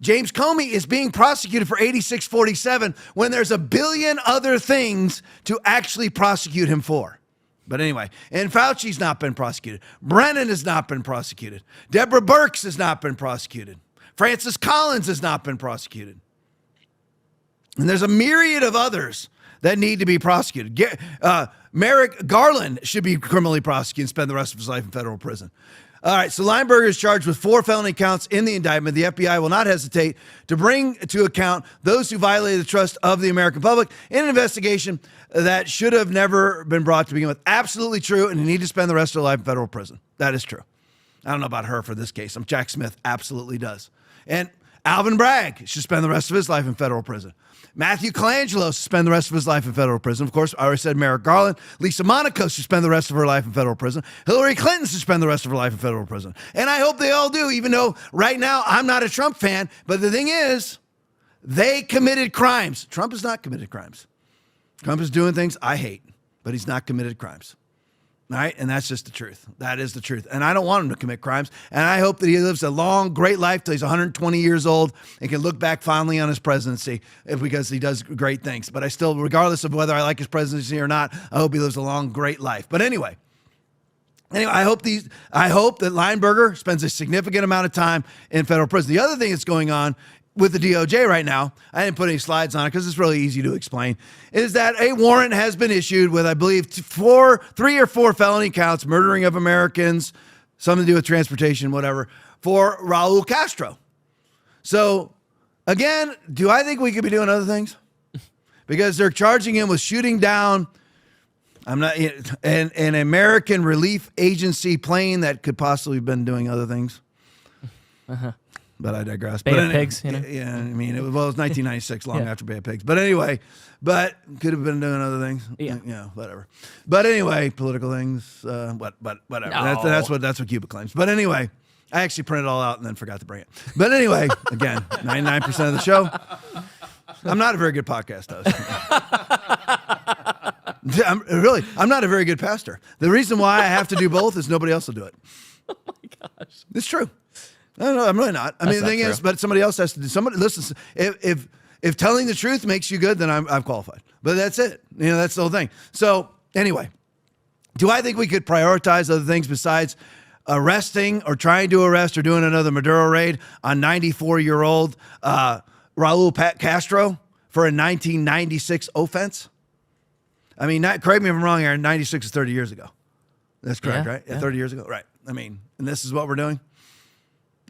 A: James Comey is being prosecuted for 8647 when there's a billion other things to actually prosecute him for. But anyway, and Fauci's not been prosecuted. Brennan has not been prosecuted. Deborah Birx has not been prosecuted. Francis Collins has not been prosecuted. And there's a myriad of others that need to be prosecuted. Merrick Garland should be criminally prosecuted and spend the rest of his life in federal prison. All right, so Lineberger is charged with 4 felony counts in the indictment. The FBI will not hesitate to bring to account those who violated the trust of the American public in an investigation that should have never been brought to begin with. Absolutely true, and you need to spend the rest of their life in federal prison. That is true. I don't know about her for this case. Jack Smith absolutely does. And Alvin Bragg should spend the rest of his life in federal prison. Matthew Colangelo should spend the rest of his life in federal prison. Of course, I already said Merrick Garland. Lisa Monaco should spend the rest of her life in federal prison. Hillary Clinton should spend the rest of her life in federal prison. And I hope they all do, even though right now I'm not a Trump fan. But the thing is, they committed crimes. Trump has not committed crimes. Trump is doing things I hate, but he's not committed crimes. All right? And that's just the truth. That is the truth. And I don't want him to commit crimes. And I hope that he lives a long, great life till he's 120 years old and can look back fondly on his presidency because he does great things. But I still, regardless of whether I like his presidency or not, I hope he lives a long, great life. But anyway, Anyway, I hope that Lineberger spends a significant amount of time in federal prison. The other thing that's going on with the DOJ right now, I didn't put any slides on it because it's really easy to explain, is that a warrant has been issued with, I believe, 3 or 4 felony counts, murdering of Americans, something to do with transportation, whatever, for Raul Castro. So, again, do I think we could be doing other things? Because they're charging him with shooting down an American relief agency plane that could possibly have been doing other things.
L: Uh-huh.
A: But I digress.
L: Bay of Pigs, you know?
A: Yeah, I mean, it was 1996, long after Bay of Pigs. But anyway, could have been doing other things. Yeah, whatever. But anyway, political things, whatever.
L: No.
A: That's what Cuba claims. But anyway, I actually printed it all out and then forgot to bring it. But anyway, again, 99% of the show. I'm not a very good podcast host. I'm not a very good pastor. The reason why I have to do both is nobody else will do it.
L: Oh my gosh.
A: It's true. No, I'm really not. I mean, the thing is, but somebody else has to do. Somebody listen. If telling the truth makes you good, then I'm qualified. But that's it. That's the whole thing. So anyway, do I think we could prioritize other things besides arresting or trying to arrest or doing another Maduro raid on 94-year-old Raul Castro for a 1996 offense? I mean, correct me if I'm wrong, Aaron. 96 is 30 years ago. That's correct, right? Yeah, 30 years ago, right? I mean, and this is what we're doing.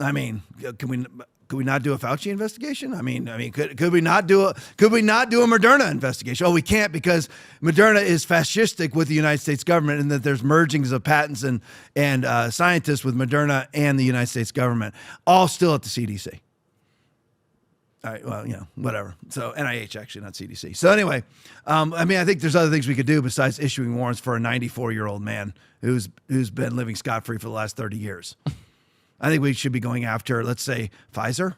A: I mean, could we not do a Fauci investigation? I mean, could we not do a Moderna investigation? Oh, we can't because Moderna is fascistic with the United States government, and that there's mergings of patents and scientists with Moderna and the United States government, all still at the CDC. All right, well, whatever. So NIH, actually, not CDC. So anyway, I think there's other things we could do besides issuing warrants for a 94-year-old man who's been living scot-free for the last 30 years. I think we should be going after, let's say, Pfizer.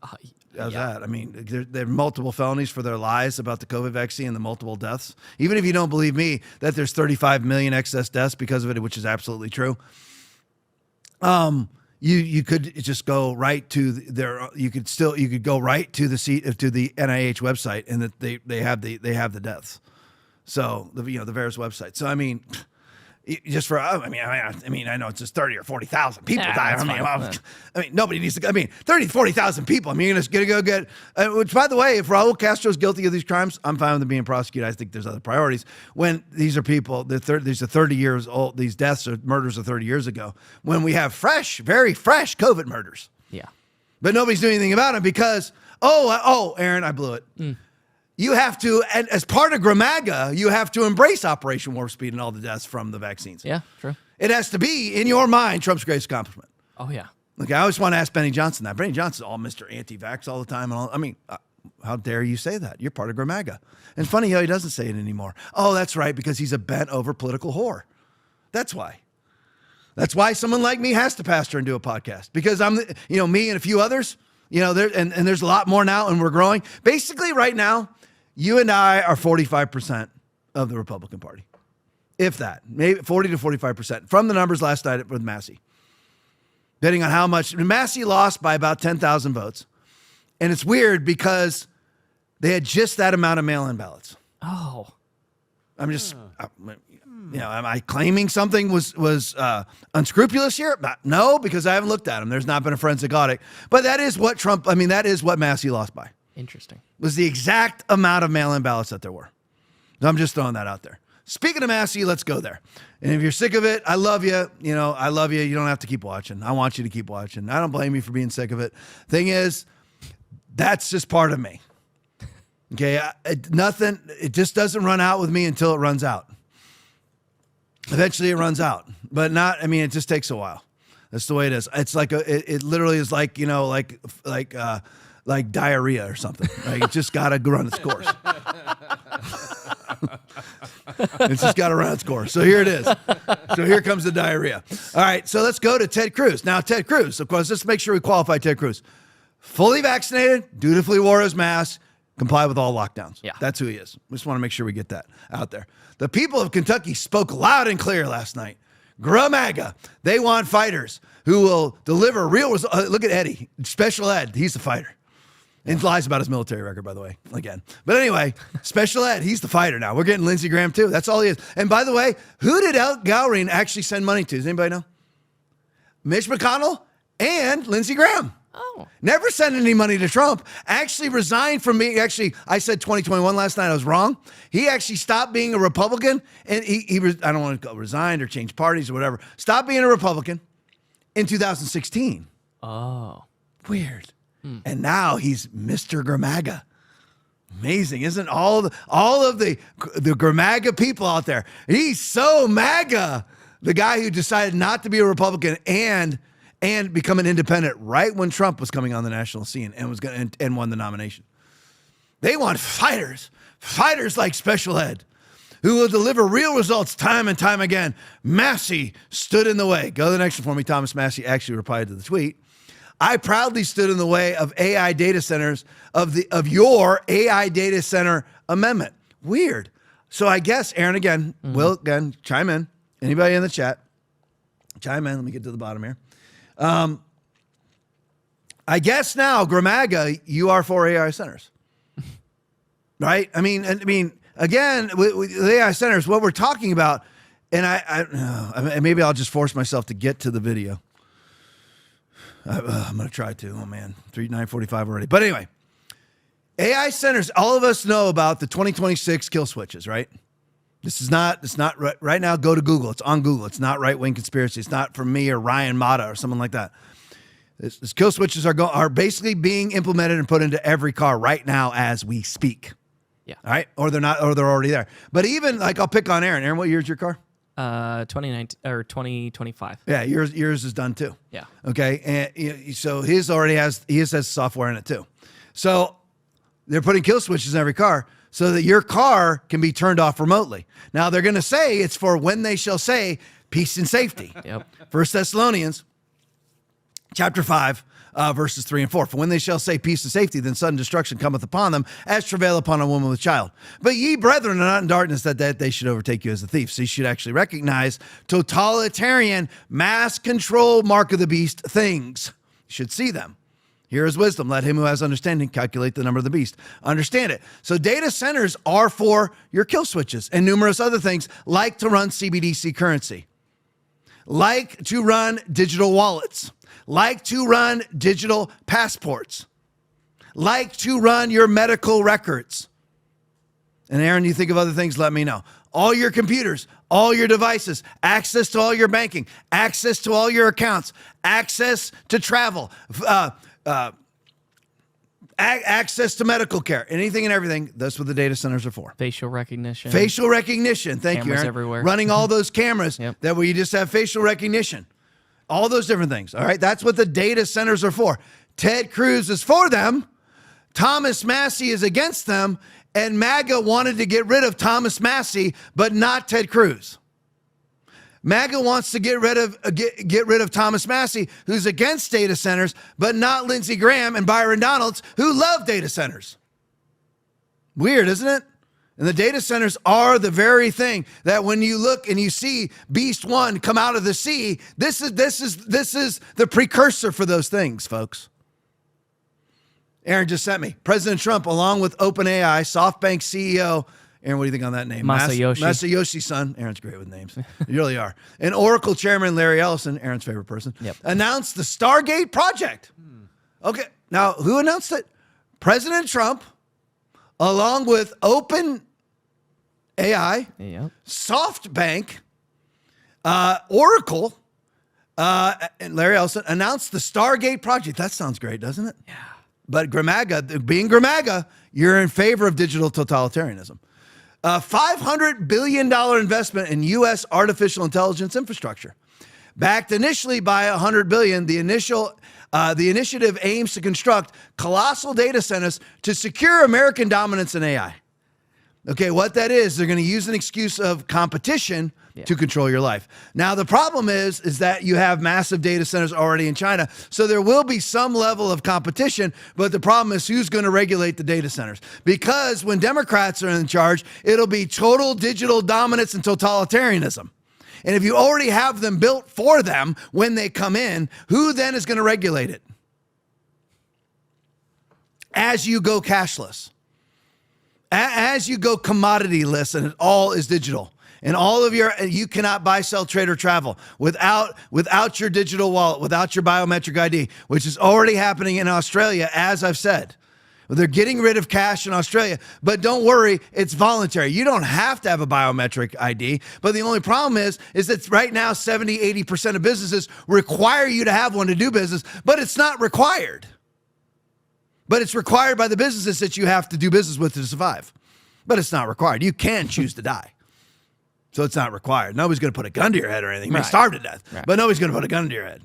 A: How's that? I mean, there are multiple felonies for their lies about the COVID vaccine and the multiple deaths. Even if you don't believe me that there's 35 million excess deaths because of it, which is absolutely true. You could just go right to you could go right to the NIH website, and that they have the deaths. So the various websites. So I mean, just for I know it's just 30 or 40,000 people die. I mean, nobody needs to. I mean, 30 to 40,000 people. I mean, you're just gonna go get. Which, by the way, if Raul Castro's guilty of these crimes, I'm fine with him being prosecuted. I think there's other priorities. When these are people, these are 30 years old. These deaths or murders are 30 years ago. When we have very fresh COVID murders.
L: Yeah.
A: But nobody's doing anything about it because Aaron, I blew it. You have to, and as part of Gramaga, you have to embrace Operation Warp Speed and all the deaths from the vaccines.
L: Yeah, true.
A: It has to be, in your mind, Trump's greatest accomplishment.
L: Oh, yeah.
A: Okay, I always want to ask Benny Johnson that. Benny Johnson's all Mr. Anti-Vax all the time. How dare you say that? You're part of Gramaga. And it's funny how he doesn't say it anymore. Oh, that's right, because he's a bent-over political whore. That's why. That's why someone like me has to pastor and do a podcast. Because I'm, me and a few others, and there's a lot more now, and we're growing. Basically, right now, you and I are 45% of the Republican Party. If that, maybe 40 to 45% from the numbers last night with Massey. Depending on how much, Massey lost by about 10,000 votes. And it's weird because they had just that amount of mail-in ballots.
L: Oh.
A: I'm just, am I claiming something was unscrupulous here? No, because I haven't looked at them. There's not been a forensic audit. But that is what that is what Massey lost by.
L: Interesting.
A: Was the exact amount of mail-in ballots that there were. So I'm just throwing that out there. Speaking of Massey, let's go there. And if you're sick of it, I love you. I love you. You don't have to keep watching. I want you to keep watching. I don't blame you for being sick of it. Thing is, that's just part of me. Okay, it just doesn't run out with me until it runs out. Eventually it runs out, but it just takes a while. That's the way it is. It's like it literally is like, like diarrhea or something. Like it just got to run its course. It's just got to run its course. So here it is. So here comes the diarrhea. All right, so let's go to Ted Cruz. Now, Ted Cruz, of course, let's make sure we qualify Ted Cruz. Fully vaccinated, dutifully wore his mask, comply with all lockdowns. Yeah. That's who he is. We just want to make sure we get that out there. The people of Kentucky spoke loud and clear last night. Gramaga. They want fighters who will deliver real results. Look at Eddie, special ed. He's the fighter. And lies about his military record, by the way, again. But anyway, special ed, he's the fighter now. We're getting Lindsey Graham too. That's all he is. And by the way, who did Al Gowring actually send money to? Does anybody know? Mitch McConnell and Lindsey Graham.
L: Oh. Never
A: sent any money to Trump. Actually resigned from me. Actually, I said 2021 last night. I was wrong. He actually stopped being a Republican. And I don't want to go resigned or change parties or whatever. Stopped being a Republican in 2016.
L: Oh.
A: Weird. And now he's Mr. Gramaga. Amazing, isn't all of the Gramaga people out there? He's so MAGA. The guy who decided not to be a Republican and become an independent right when Trump was coming on the national scene and won the nomination. They want fighters like special ed, who will deliver real results time and time again. Massey stood in the way. Go to the next one for me. Thomas Massey actually replied to the tweet. I proudly stood in the way of AI data centers, of your AI data center amendment. Weird. So I guess, Aaron, again, Will, again, chime in. Anybody in the chat, chime in. Let me get to the bottom here. I guess now, Gramaga, you are for AI centers. Right? I mean, again, with AI centers, what we're talking about, and I maybe I'll just force myself to get to the video. I'm going to try to. Oh, man. 9:45 already. But anyway, AI centers, all of us know about the 2026 kill switches, right? It's not right now. Go to Google. It's on Google. It's not right-wing conspiracy. It's not from me or Ryan Mata or someone like that. These kill switches are basically being implemented and put into every car right now as we speak.
L: Yeah.
A: All right. Or they're not, or they're already there. But even like, I'll pick on Aaron. Aaron, what year is your car?
L: 2019 or 2025.
A: Yeah, yours is done too.
L: Yeah.
A: Okay, and so his already has software in it too. So they're putting kill switches in every car so that your car can be turned off remotely. Now they're going to say it's for when they shall say peace and safety.
L: Yep.
A: 1 Thessalonians chapter 5. Verses 3 and 4. For when they shall say peace and safety, then sudden destruction cometh upon them, as travail upon a woman with child. But ye, brethren, are not in darkness, that they should overtake you as a thief. So you should actually recognize totalitarian, mass control, mark of the beast things. You should see them. Here is wisdom. Let him who has understanding calculate the number of the beast. Understand it. So data centers are for your kill switches and numerous other things, like to run CBDC currency, like to run digital wallets, like to run digital passports, like to run your medical records. And Aaron, you think of other things, let me know. All your computers, all your devices, access to all your banking, access to all your accounts, access to travel, access to medical care, anything and everything. That's what the data centers are for.
L: Facial recognition.
A: Facial recognition. Thank you, Aaron.
L: Everywhere.
A: Running all those cameras
L: Yep.
A: that where you just have facial recognition. All those different things. All right. That's what the data centers are for. Ted Cruz is for them. Thomas Massey is against them. And MAGA wanted to get rid of Thomas Massey, but not Ted Cruz. MAGA wants to get rid of Thomas Massey, who's against data centers, but not Lindsey Graham and Byron Donalds, who love data centers. Weird, isn't it? And the data centers are the very thing that when you look and you see Beast One come out of the sea, this is the precursor for those things, folks. Aaron just sent me. President Trump, along with OpenAI, SoftBank CEO, Aaron, what do you think on that name?
L: Masayoshi.
A: Masayoshi's son. Aaron's great with names. You really are. And Oracle Chairman Larry Ellison, Aaron's favorite person, announced the Stargate project. Okay, now who announced it? President Trump, along with OpenAI, SoftBank, Oracle, and Larry Ellison announced the Stargate project. That sounds great, doesn't it? Yeah. But Gramaga, being Gramaga, you're in favor of digital totalitarianism. $500 billion investment in U.S. artificial intelligence infrastructure. Backed initially by $100 billion, the initiative aims to construct colossal data centers to secure American dominance in AI. Okay, what that is, they're going to use an excuse of competition to control your life. Now, the problem is that you have massive data centers already in China, so there will be some level of competition, but the problem is who's going to regulate the data centers? Because when Democrats are in charge, it'll be total digital dominance and totalitarianism. And if you already have them built for them when they come in, who then is going to regulate it? as you go cashless, as you go commodityless, and it all is digital. And all of you cannot buy, sell, trade, or travel without your digital wallet, without your biometric ID, which is already happening in Australia, as I've said. They're getting rid of cash in Australia, but don't worry, it's voluntary. You don't have to have a biometric ID, but the only problem is that right now 70, 80% of businesses require you to have one to do business, but it's not required. But it's required by the businesses that you have to do business with to survive. But it's not required. You can choose to die. So it's not required. Nobody's going to put a gun to your head or anything. You may starve to death, but nobody's going to put a gun to your head.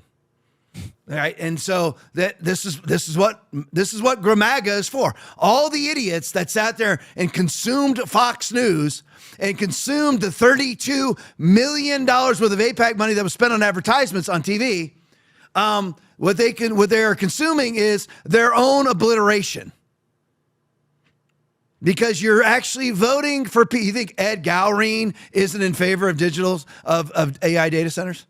A: All right, and so this is what Gramaga is for. All the idiots that sat there and consumed Fox News and consumed the $32 million worth of APAC money that was spent on advertisements on TV. What they are consuming is their own obliteration. Because you're actually voting for you think Ed Gowreen isn't in favor of of AI data centers?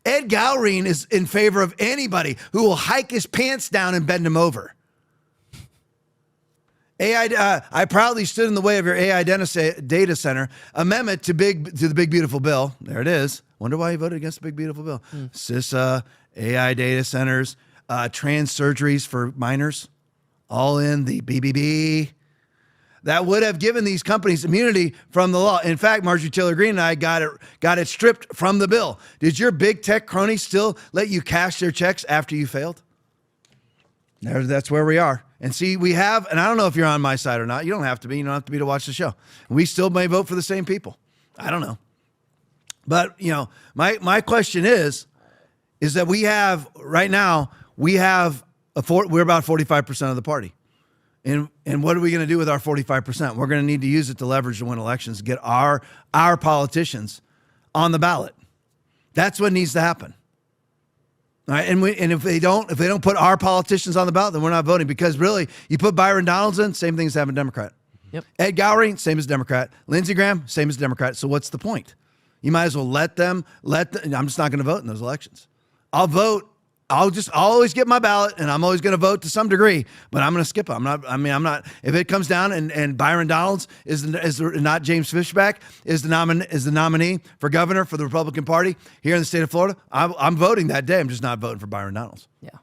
A: Ed Gowreen is in favor of anybody who will hike his pants down and bend him over. I proudly stood in the way of your AI data center amendment to the Big Beautiful Bill. There it is. Wonder why he voted against the Big Beautiful Bill. CISA, AI data centers, trans surgeries for minors, all in the BBB. That would have given these companies immunity from the law. In fact, Marjorie Taylor Greene and I got it stripped from the bill. Did your big tech cronies still let you cash their checks after you failed? That's where we are. And see, we have, and I don't know if you're on my side or not. You don't have to be. You don't have to be to watch the show. We still may vote for the same people. I don't know. But, my question is that we have, right now, we're about 45% of the party. And what are we going to do with our 45%? We're going to need to use it to leverage to win elections, get our politicians on the ballot. That's what needs to happen. All right, and if they don't put our politicians on the ballot, then we're not voting, because really, you put Byron Donalds in, same thing as having a Democrat.
L: Yep. Ed
A: Gowreen, same as Democrat. Lindsey Graham, same as Democrat. So what's the point? You might as well let them. I'm just not going to vote in those elections. I'll vote. I'll always get my ballot, and I'm always going to vote to some degree, but I'm going to skip it. I'm not. If it comes down and Byron Donalds is not James Fishback is the nominee for governor for the Republican Party here in the state of Florida, I'm voting that day. I'm just not voting for Byron Donalds.
L: Yeah,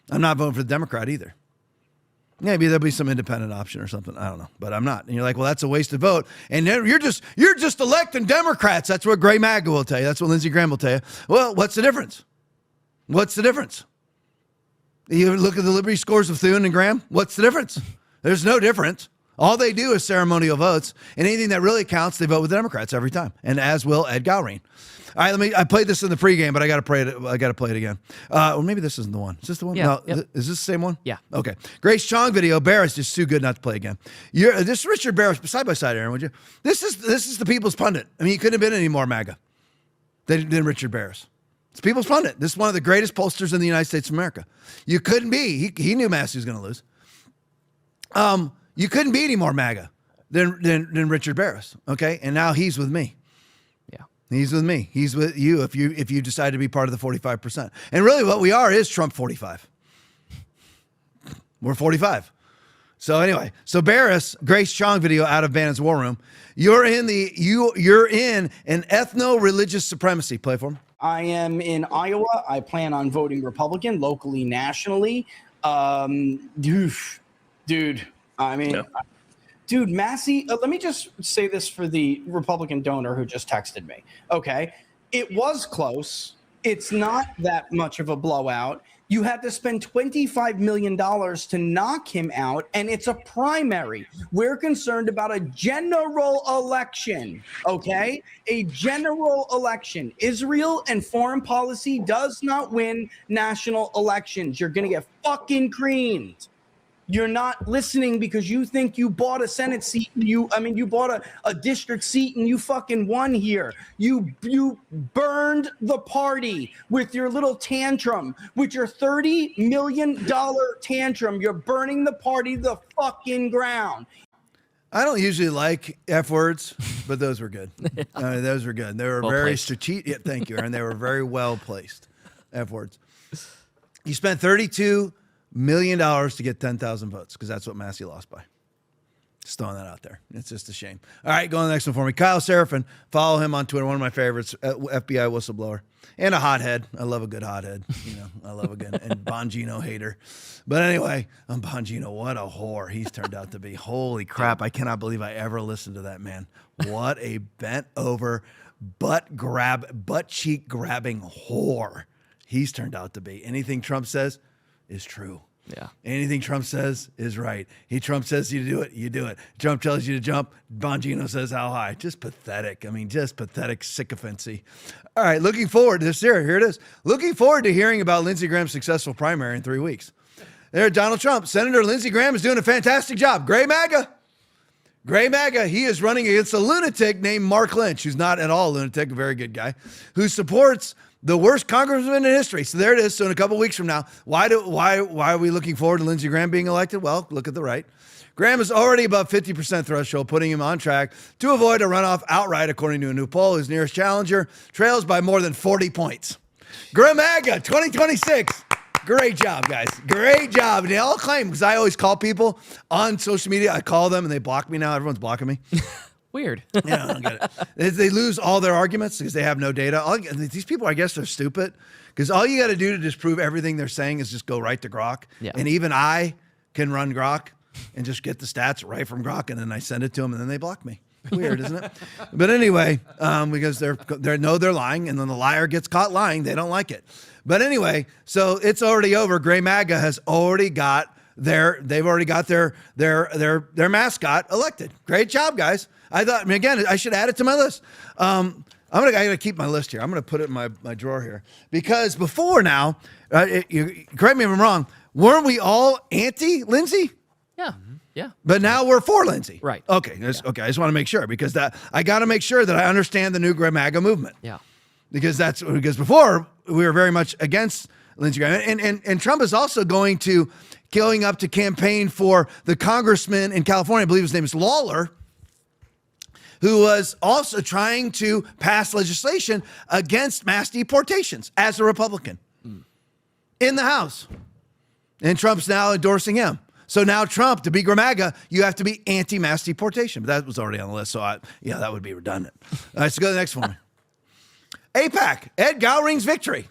A: I'm not voting for the Democrat either. Maybe there'll be some independent option or something. I don't know, but I'm not. And you're like, well, that's a wasted vote. And you're just electing Democrats. That's what Gray MAGA will tell you. That's what Lindsey Graham will tell you. Well, what's the difference? What's the difference? You look at the Liberty scores of Thune and Graham. What's the difference? There's no difference. All they do is ceremonial votes, and anything that really counts, they vote with the Democrats every time, and as will Ed Gowreen. All right, I played this in the pregame, but I got to play it again. Or maybe this isn't the one. Is this the one?
L: Yeah,
A: no,
L: yep.
A: Is this the same one?
L: Yeah.
A: Okay. Grace Chong video. Barris is too good not to play again. This is Richard Barris side by side, Aaron. Would you? This is the People's Pundit. I mean, you couldn't have been any more MAGA than Richard Barris. It's People's Pundit. This is one of the greatest pollsters in the United States of America. You couldn't be. He knew Massey was going to lose. You couldn't be any more MAGA than Richard Barris. Okay, and now he's with me.
L: Yeah,
A: he's with me. He's with you if you decide to be part of the 45%. And really, what we are is Trump 45. We're 45. So anyway, Barris, Grace Chong video out of Bannon's War Room. You're in an ethno-religious supremacy. Play for me.
I: I am in Iowa. I plan on voting Republican locally, nationally. Dude, Massey, let me just say this for the Republican donor who just texted me. Okay. It was close. It's not that much of a blowout. You had to spend $25 million to knock him out, and it's a primary. We're concerned about a general election, okay? A general election. Israel and foreign policy does not win national elections. You're going to get fucking creamed. You're not listening because you think you bought a Senate seat. You bought a district seat and you fucking won here. You burned the party with your little tantrum, with your $30 million tantrum. You're burning the party to the fucking ground.
A: I don't usually like F words, but those were good. Those were good. They were very strategic. Yeah, thank you, Aaron. They were very well placed. F words. You spent $32 million to get 10,000 votes because that's what Massey lost by. Just throwing that out there. It's just a shame. All right, go on the next one for me. Kyle Seraphin. Follow him on Twitter. One of my favorites. FBI whistleblower. And a hothead. I love a good hothead. I love a good and Bongino hater. But anyway, Bongino, what a whore he's turned out to be. Holy crap. I cannot believe I ever listened to that man. What a bent over, butt cheek grabbing whore he's turned out to be. Anything Trump says is true.
L: Yeah.
A: Anything Trump says is right. Trump says you do it, you do it. Trump tells you to jump, Bongino says how high. Just pathetic. Just pathetic sycophancy. All right, looking forward to this. Here it is. Looking forward to hearing about Lindsey Graham's successful primary in 3 weeks. There, Donald Trump. Senator Lindsey Graham is doing a fantastic job. Gray MAGA. He is running against a lunatic named Mark Lynch, who's not at all a lunatic, a very good guy, who supports the worst congressman in history. So there it is. So in a couple of weeks from now, why are we looking forward to Lindsey Graham being elected? Well, look at the right. Graham is already above 50% threshold, putting him on track to avoid a runoff outright, according to a new poll. His nearest challenger trails by more than 40 points. Gray MAGA 2026. Great job, guys. Great job. And they all claim, because I always call people on social media. I call them and they block me now. Everyone's blocking me.
L: Weird.
A: Yeah, I don't get it. They lose all their arguments because they have no data. These people, I guess, they're stupid because all you got to do to disprove everything they're saying is just go right to Grok. Yeah. And even I can run Grok and just get the stats right from Grok, and then I send it to them, and then they block me. Weird, isn't it? But anyway, because they know they're lying, and then the liar gets caught lying, they don't like it. But anyway, so it's already over. Gray MAGA has already got their mascot elected. Great job, guys. I thought, again, I should add it to my list. I gotta keep my list here. I'm gonna put it in my drawer here because before now, correct me if I'm wrong, weren't we all anti Lindsey?
L: Yeah. Yeah.
A: But now we're for Lindsey.
L: Right.
A: Okay. Okay. I just want to make sure because I got to make sure that I understand the new Gray MAGA movement.
L: Yeah.
A: Because before we were very much against Lindsey Graham, and Trump is also going up to campaign for the congressman in California. I believe his name is Lawler, who was also trying to pass legislation against mass deportations as a Republican in the House. And Trump's now endorsing him. So now Trump, to be Gray MAGA, you have to be anti-mass deportation. But that was already on the list, so that would be redundant. All right, so go to the next one. AIPAC, Ed Gowring's victory.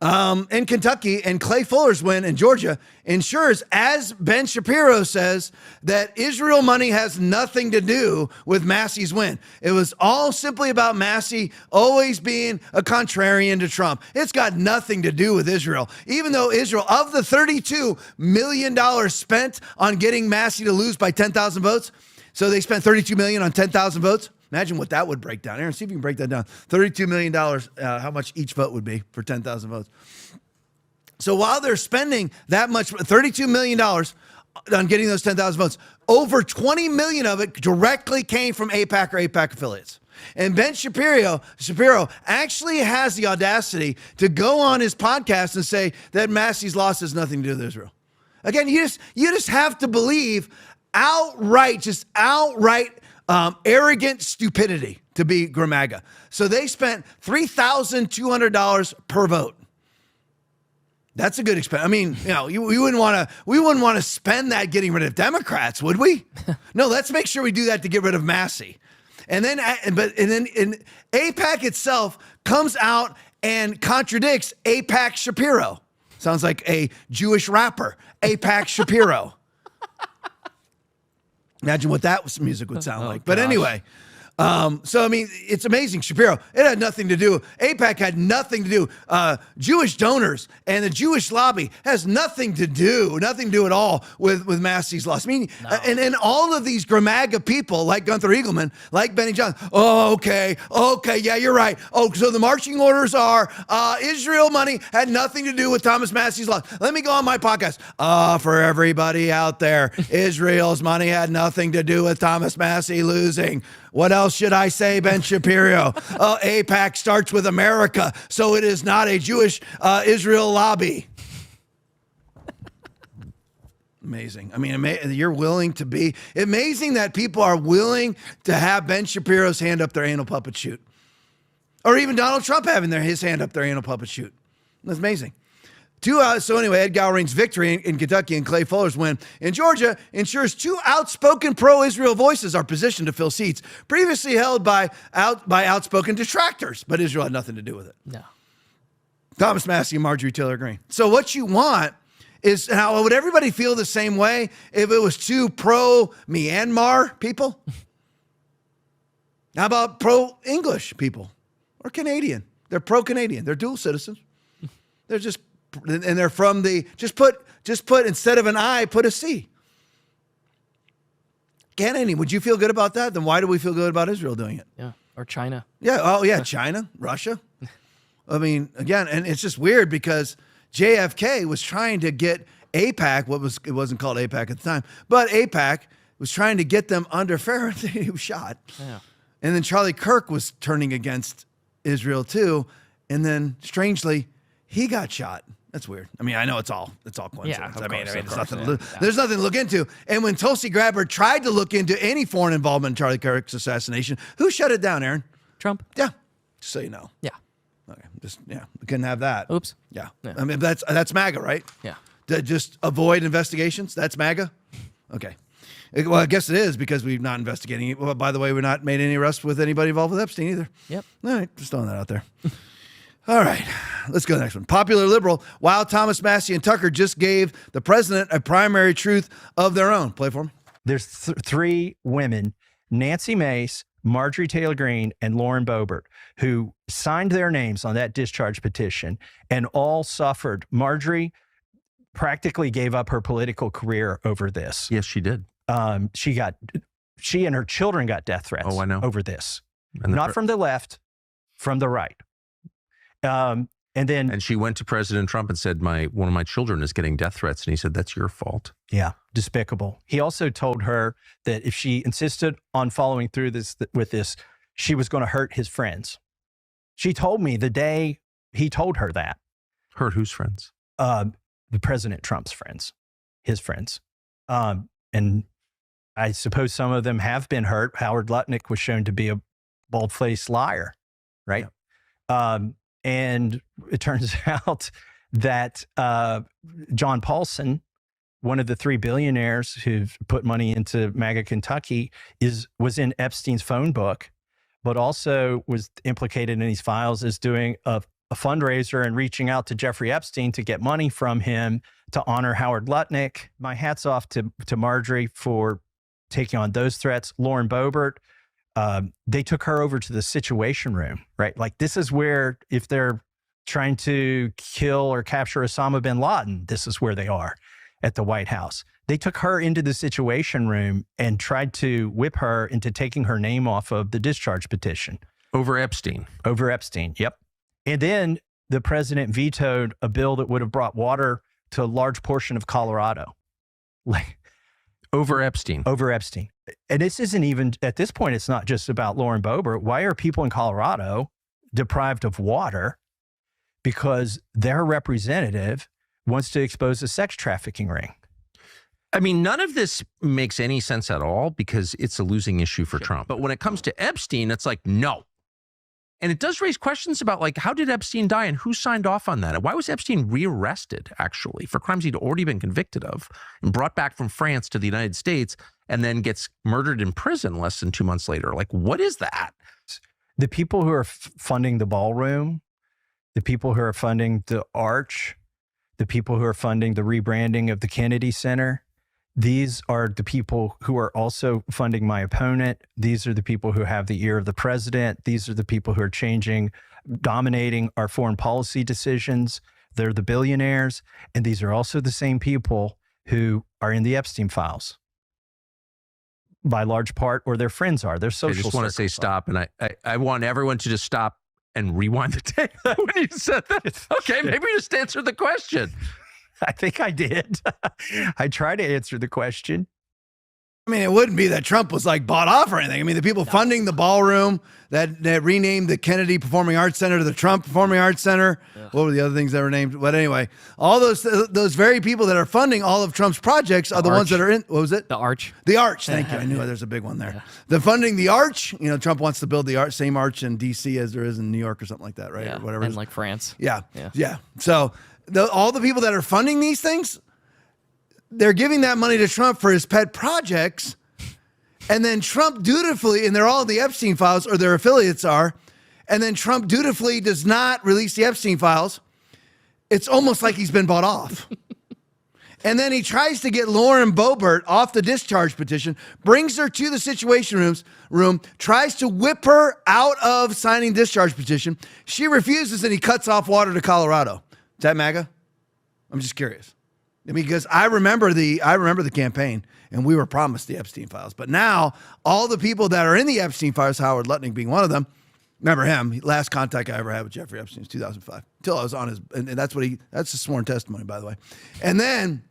A: In Kentucky, and Clay Fuller's win in Georgia ensures, as Ben Shapiro says, that Israel money has nothing to do with Massey's win. It was all simply about Massey always being a contrarian to Trump. It's got nothing to do with Israel. Even though Israel, of the $32 million spent on getting Massey to lose by 10,000 votes, so they spent $32 million on 10,000 votes. Imagine what that would break down. Aaron, see if you can break that down. $32 million, how much each vote would be for 10,000 votes. So while they're spending that much, $32 million on getting those 10,000 votes, over 20 million of it directly came from AIPAC or AIPAC affiliates. And Ben Shapiro actually has the audacity to go on his podcast and say that Massey's loss has nothing to do with Israel. Again, you just have to believe outright arrogant stupidity to be Gray MAGA. So they spent $3,200 per vote. That's a good expense. I mean, we wouldn't want to spend that getting rid of Democrats, would we? No, let's make sure we do that to get rid of Massey. And then AIPAC itself comes out and contradicts AIPAC Shapiro. Sounds like a Jewish rapper, AIPAC Shapiro. Imagine what that music would sound like. But anyway, it's amazing. Shapiro, it had nothing to do. AIPAC had nothing to do. Jewish donors and the Jewish lobby has nothing to do at all with Massey's loss. I mean, and all of these Gray MAGA people like Gunther Eagleman, like Benny Johnson. Oh, okay, yeah, you're right. Oh, so the marching orders are Israel money had nothing to do with Thomas Massey's loss. Let me go on my podcast. For everybody out there, Israel's money had nothing to do with Thomas Massey losing. What else should I say, Ben Shapiro? AIPAC starts with America, so it is not a Jewish Israel lobby. Amazing. I mean, you're willing to be... Amazing that people are willing to have Ben Shapiro's hand up their anal puppet chute. Or even Donald Trump having his hand up their anal puppet chute. That's amazing. So anyway, Ed Gowring's victory in Kentucky and Clay Fuller's win in Georgia ensures 2 outspoken pro-Israel voices are positioned to fill seats previously held by outspoken detractors, but Israel had nothing to do with it.
L: No.
A: Thomas Massey and Marjorie Taylor Greene. So what you want is, how would everybody feel the same way if it was 2 pro-Myanmar people? How about pro-English people or Canadian? They're pro-Canadian. They're dual citizens. They're just, and they're from the, just put, instead of an I, put a C. Canadian, would you feel good about that? Then why do we feel good about Israel doing it?
L: Yeah. Or China.
A: Yeah. Oh, yeah. China, Russia. I mean, again, and it's just weird because JFK was trying to get AIPAC, it wasn't called AIPAC at the time, but AIPAC was trying to get them under Farron. He was shot.
L: Yeah.
A: And then Charlie Kirk was turning against Israel too. And then strangely, he got shot. That's weird. I mean, I know it's all coincidence. There's nothing to look into. And when Tulsi Gabbard tried to look into any foreign involvement in Charlie Kirk's assassination, who shut it down, Aaron?
L: Trump.
A: Yeah. Just so you know.
L: Yeah.
A: Okay. We couldn't have that.
L: Oops.
A: Yeah. I mean, that's MAGA, right?
L: Yeah.
A: To just avoid investigations. That's MAGA. Okay. Well, I guess it is because we're not investigating it. Well, by the way, we're not made any arrests with anybody involved with Epstein either.
L: Yep.
A: All right. Just throwing that out there. All right. Let's go to the next one. Popular liberal. While Thomas Massey and Tucker just gave the president a primary truth of their own. Play for me.
N: There's 3 women, Nancy Mace, Marjorie Taylor Greene, and Lauren Boebert, who signed their names on that discharge petition and all suffered. Marjorie practically gave up her political career over this.
O: Yes, she did.
N: She and her children got death threats.
O: Oh, I know.
N: Over this. Not from the left, from the right. And
O: she went to President Trump and said, one of my children is getting death threats. And he said, that's your fault.
N: Yeah. Despicable. He also told her that if she insisted on following through with this, she was going to hurt his friends. She told me the day he told her that.
O: Hurt whose friends?
N: The President Trump's friends, his friends. And I suppose some of them have been hurt. Howard Lutnick was shown to be a bald-faced liar, right? Yeah. And it turns out that John Paulson, one of the 3 billionaires who've put money into MAGA Kentucky, was in Epstein's phone book, but also was implicated in these files as doing a fundraiser and reaching out to Jeffrey Epstein to get money from him to honor Howard Lutnick. My hat's off to Marjorie for taking on those threats. Lauren Boebert, they took her over to the Situation Room, right? Like, this is where, if they're trying to kill or capture Osama bin Laden, this is where they are at the White House. They took her into the Situation Room and tried to whip her into taking her name off of the discharge petition.
O: Over Epstein.
N: Over Epstein, yep. And then the president vetoed a bill that would have brought water to a large portion of Colorado. Like,
O: over Epstein.
N: Over Epstein. And this isn't even, at this point, it's not just about Lauren Boebert. Why are people in Colorado deprived of water? Because their representative wants to expose a sex trafficking ring.
O: I mean, none of this makes any sense at all because it's a losing issue for Trump. But when it comes to Epstein, it's like, no. And it does raise questions about, like, how did Epstein die and who signed off on that? And why was Epstein rearrested, actually, for crimes he'd already been convicted of and brought back from France to the United States and then gets murdered in prison less than 2 months later? Like, what is that?
N: The people who are funding the ballroom, the people who are funding the arch, the people who are funding the rebranding of the Kennedy Center, these are the people who are also funding my opponent. These are the people who have the ear of the president. These are the people who are dominating our foreign policy decisions. They're the billionaires. And these are also the same people who are in the Epstein files by large part, or their friends are. Their social
O: I just want to say stop. And I want everyone to just stop and rewind the tape when you said that. Okay, maybe just answer the question.
N: I think I did. I tried to answer the question.
A: I mean, it wouldn't be that Trump was like bought off or anything. I mean, the people funding the ballroom that renamed the Kennedy Performing Arts Center to the Trump Performing Arts Center. Ugh. What were the other things that were named? But anyway, all those very people that are funding all of Trump's projects are the ones that are in. What was it?
L: The Arch.
A: The Arch. Thank you. I knew there's a big one there. Yeah. The funding the Arch. You know, Trump wants to build the same arch in D.C. as there is in New York or something like that, right?
L: Yeah.
A: Or whatever.
L: And like France.
A: Yeah. So all the people that are funding these things, they're giving that money to Trump for his pet projects. And then Trump dutifully, and they're all in the Epstein files, or their affiliates are, and then Trump dutifully does not release the Epstein files. It's almost like he's been bought off. And then he tries to get Lauren Boebert off the discharge petition, brings her to the Situation room, tries to whip her out of signing discharge petition. She refuses, and he cuts off water to Colorado. Is that MAGA? I'm just curious. I mean, because I remember the campaign, and we were promised the Epstein files. But now all the people that are in the Epstein files, Howard Lutnick being one of them, remember him? Last contact I ever had with Jeffrey Epstein was 2005. Until I was on his, and that's a sworn testimony, by the way. And then,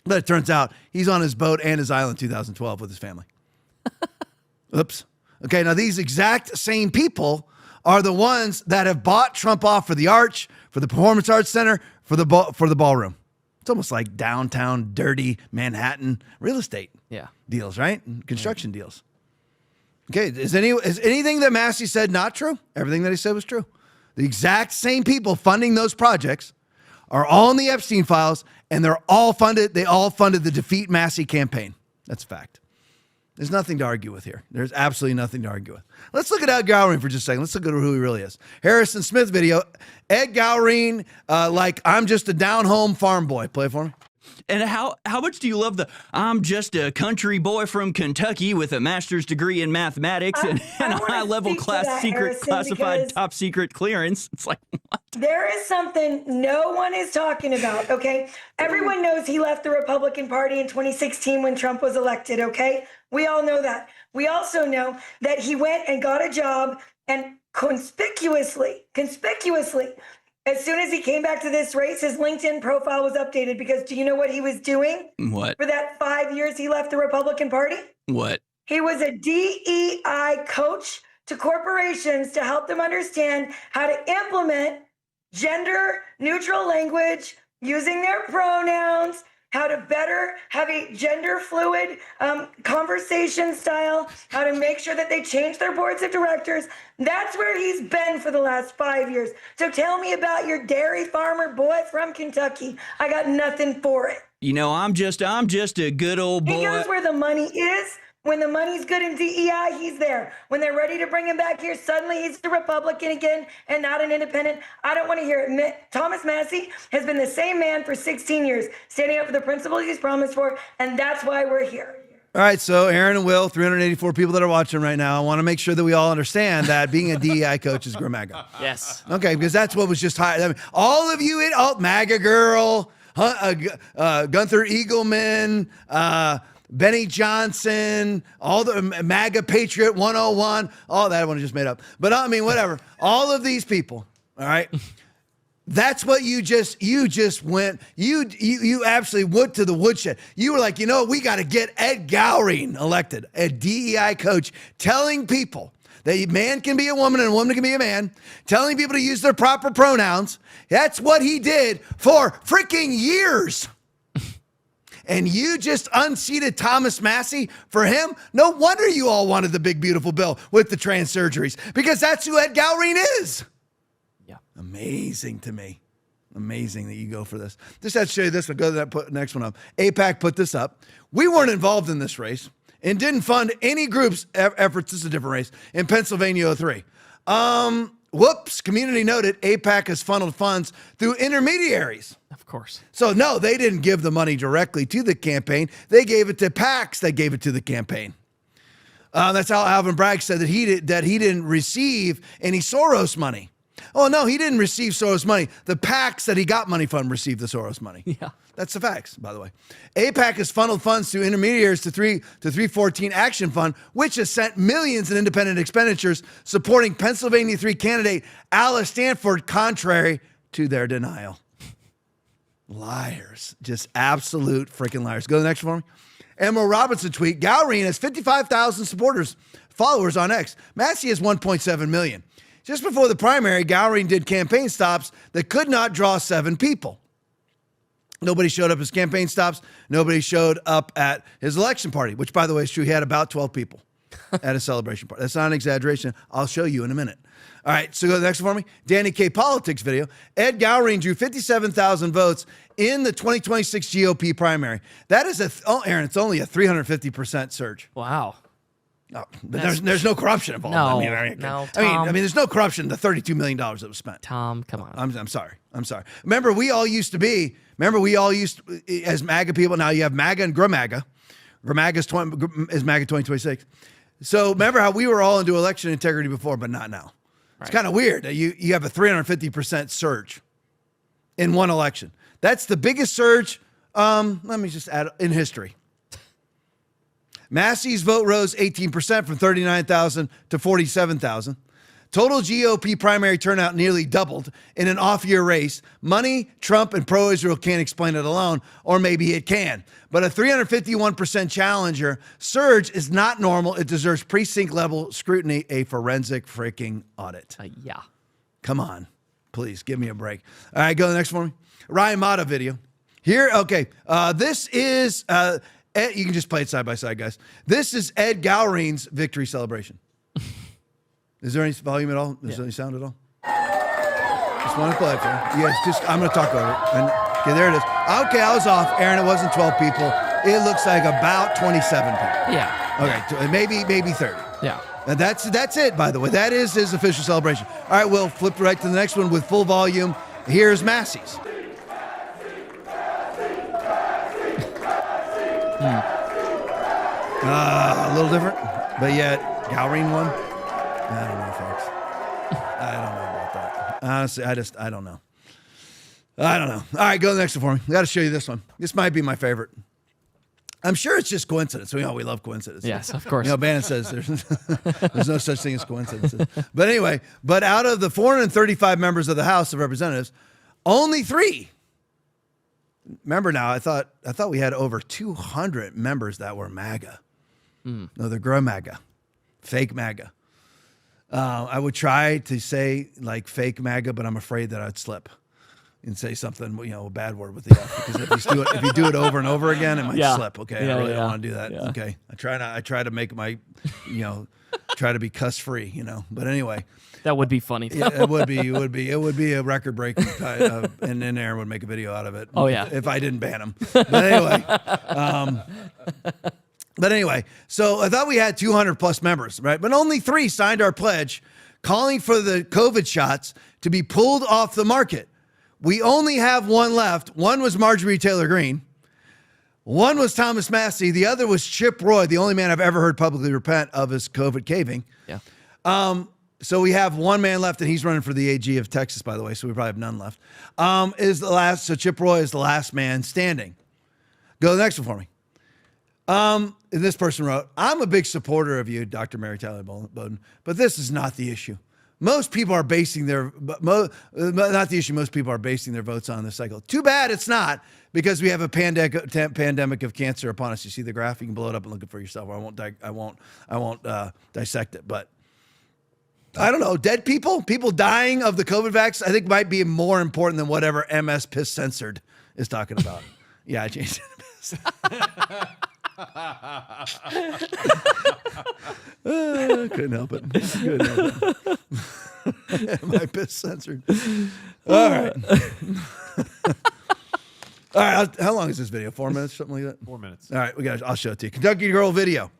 A: but it turns out he's on his boat and his island 2012 with his family. Oops. Okay, now these exact same people are the ones that have bought Trump off for the Arch, for the Performance Arts Center, for the ballroom. It's almost like downtown, dirty Manhattan real estate deals, right? Construction deals. Okay, is anything that Massey said not true? Everything that he said was true. The exact same people funding those projects are all in the Epstein files, and they all funded the Defeat Massey campaign. That's a fact. There's nothing to argue with here. There's absolutely nothing to argue with. Let's look at Ed Gowring for just a second. Let's look at who he really is. Harrison Smith video. Ed Gowring, like I'm just a down-home farm boy. Play it for me.
P: And how much do you love I'm just a country boy from Kentucky with a master's degree in mathematics and a high-level classified top secret clearance? It's like, what?
J: There is something no one is talking about, okay? Everyone knows he left the Republican Party in 2016 when Trump was elected, okay? We all know that. We also know that he went and got a job and conspicuously, as soon as he came back to this race, his LinkedIn profile was updated because do you know what he was doing?
P: What?
J: For that 5 years he left the Republican Party?
P: What?
J: He was a DEI coach to corporations to help them understand how to implement gender neutral language using their pronouns, how to better have a gender fluid conversation style, how to make sure that they change their boards of directors. That's where he's been for the last 5 years. So tell me about your dairy farmer boy from Kentucky. I got nothing for it.
P: You know, I'm just a good old boy.
J: He knows where the money is. When the money's good in DEI, he's there. When they're ready to bring him back here, suddenly he's a Republican again and not an independent. I don't want to hear it. Thomas Massey has been the same man for 16 years, standing up for the principles he's promised for, and that's why we're here.
A: All right, so Aaron and Will, 384 people that are watching right now. I want to make sure that we all understand that being a DEI coach is MAGA.
L: Yes.
A: Okay, because that's what was just hired. I mean, all of you, MAGA girl, Gunther Eagleman, Benny Johnson, all the MAGA Patriot 101, all that one I just made up. But I mean, whatever. All of these people, all right? That's what you went, you absolutely went to the woodshed. You were like, you know, we got to get Ed Gowring elected, a DEI coach, telling people that a man can be a woman and a woman can be a man, telling people to use their proper pronouns. That's what he did for freaking years. And you just unseated Thomas Massey for him? No wonder you all wanted the big, beautiful bill with the trans surgeries, because that's who Ed Gowring is.
L: Yeah.
A: Amazing to me. Amazing that you go for this. Just had to show you this one. Go to that next one up. AIPAC put this up. We weren't involved in this race and didn't fund any group's efforts. This is a different race in Pennsylvania 03. Whoops. Community noted AIPAC has funneled funds through intermediaries.
L: Of course.
A: So no, they didn't give the money directly to the campaign. They gave it to PACs that gave it to the campaign. That's how Alvin Bragg said that he didn't receive any Soros money. Oh no, he didn't receive Soros money. The PACs that he got money from received the Soros money.
L: Yeah.
A: That's the facts, by the way. AIPAC has funneled funds through intermediaries to 314 Action Fund, which has sent millions in independent expenditures supporting Pennsylvania 3 candidate Alice Stanford, contrary to their denial. Liars. Just absolute freaking liars. Go to the next one for me. Emerald Robinson tweet, Gowring has 55,000 followers on X. Massey has 1.7 million. Just before the primary, Gowring did campaign stops that could not draw 7 people. Nobody showed up at his campaign stops. Nobody showed up at his election party, which, by the way, is true. He had about 12 people. at a celebration party. That's not an exaggeration. I'll show you in a minute. All right, so go to the next one for me. Danny K. Politics video. Ed Gowring drew 57,000 votes in the 2026 GOP primary. That is Aaron, it's only a 350% surge.
L: Wow.
A: Oh, but there's no corruption involved.
L: No,
A: I mean, there's no corruption in the $32 million that was spent.
L: Tom, come on.
A: I'm sorry. Remember, we all used to, as MAGA people, now you have MAGA and GRMAGA. GRMAGA is MAGA 2026. So remember how we were all into election integrity before, but not now. It's kind of weird. You have a 350% surge in one election. That's the biggest surge, let me just add, in history. Massey's vote rose 18% from 39,000 to 47,000. Total GOP primary turnout nearly doubled in an off-year race. Money, Trump, and pro-Israel can't explain it alone, or maybe it can. But a 351% challenger surge is not normal. It deserves precinct-level scrutiny, a forensic freaking audit.
L: Yeah.
A: Come on. Please, give me a break. All right, go to the next one. Ryan Mata video. Here, okay. This is... Ed, you can just play it side by side, guys. This is Ed Gowring's victory celebration. Is there any volume at all? Is there any sound at all? Just want to play it for you. Yes, I'm going to talk over it. Okay, there it is. Okay, I was off, Aaron. It wasn't 12 people. It looks like about 27 people.
L: Yeah.
A: Okay, maybe 30.
L: Yeah.
A: And that's it, by the way. That is his official celebration. All right, we'll flip right to the next one with full volume. Here's Massey's. A little different, but yet Gowring won. I don't know, folks. I don't know about that. Honestly, I don't know. I don't know. All right, go to the next one for me. I got to show you this one. This might be my favorite. I'm sure it's just coincidence. We love coincidences.
L: Yes, of course.
A: Bannon says there's no such thing as coincidences. But anyway, out of the 435 members of the House of Representatives, only 3. Remember now, I thought we had over 200 members that were MAGA. No, they're GRMAGA, fake MAGA. I would try to say like fake MAGA, but I'm afraid that I'd slip and say something, a bad word with the F, because if you do it over and over again, it might slip. Okay, I really don't want to do that. Yeah. Okay, I try to make my, try to be cuss free. But anyway.
L: That would be funny.
A: Yeah, it would be a record breaking, and then Aaron would make a video out of it.
L: Oh yeah,
A: if I didn't ban him. But anyway, so I thought we had 200 plus members, right? But only 3 signed our pledge, calling for the COVID shots to be pulled off the market. We only have 1 left. One was Marjorie Taylor Greene. One was Thomas Massey. The other was Chip Roy, the only man I've ever heard publicly repent of his COVID caving.
L: Yeah.
A: So we have 1 man left, and he's running for the AG of Texas, by the way, so we probably have none left. So Chip Roy is the last man standing. Go to the next one for me. And this person wrote, I'm a big supporter of you, Dr. Mary Tyler Bowden, but this is not the issue. Most people are basing their, not the issue, most people are basing their votes on this cycle. Too bad it's not, because we have a pandemic of cancer upon us. You see the graph? You can blow it up and look it for yourself. I won't dissect it, but I don't know. Dead people dying of the COVID vaccine, I think might be more important than whatever MS Piss Censored is talking about. Yeah, I changed it. Couldn't help it. My Piss Censored. All right. All right. How long is this video? 4 minutes, something like that?
Q: 4 minutes.
A: All right. I'll show it to you. Kentucky Girl video.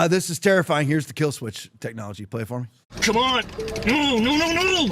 A: This is terrifying. Here's the kill switch technology. Play it for me.
R: Come on. No.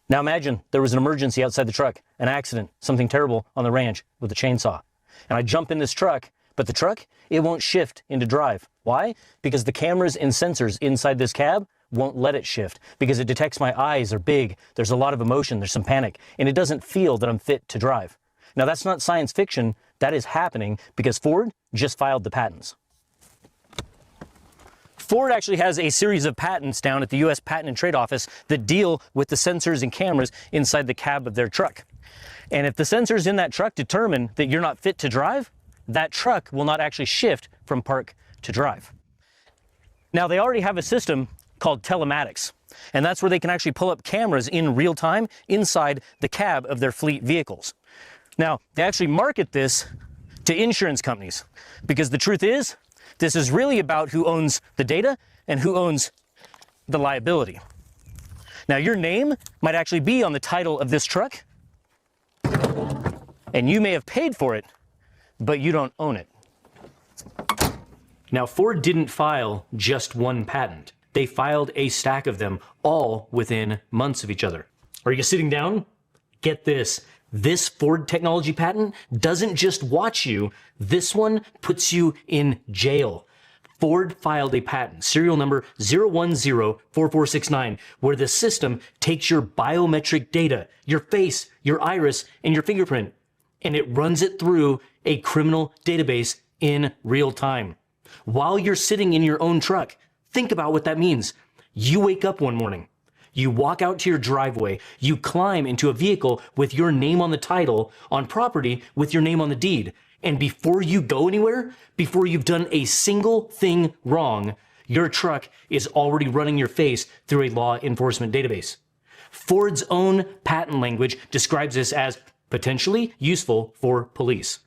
S: Now imagine there was an emergency outside the truck, an accident, something terrible on the ranch with a chainsaw. And I jump in this truck, but the truck, it won't shift into drive. Why? Because the cameras and sensors inside this cab won't let it shift, because it detects my eyes are big, there's a lot of emotion, there's some panic, and it doesn't feel that I'm fit to drive. Now that's not science fiction, that is happening because Ford just filed the patents. Ford actually has a series of patents down at the U.S. Patent and Trade Office that deal with the sensors and cameras inside the cab of their truck. And if the sensors in that truck determine that you're not fit to drive, that truck will not actually shift from park to drive. Now, they already have a system called telematics, and that's where they can actually pull up cameras in real time inside the cab of their fleet vehicles. Now, they actually market this to insurance companies. Because the truth is, this is really about who owns the data and who owns the liability. Now, your name might actually be on the title of this truck, and you may have paid for it, but you don't own it. Now, Ford didn't file just one patent. They filed a stack of them, all within months of each other. Are you sitting down? Get this. This Ford technology patent doesn't just watch you. This one puts you in jail. Ford filed a patent, serial number 0104469, where the system takes your biometric data, your face, your iris, and your fingerprint, and it runs it through a criminal database in real time. While you're sitting in your own truck, think about what that means. You wake up one morning, you walk out to your driveway, you climb into a vehicle with your name on the title, on property with your name on the deed. And before you go anywhere, before you've done a single thing wrong, your truck is already running your face through a law enforcement database. Ford's own patent language describes this as potentially useful for police.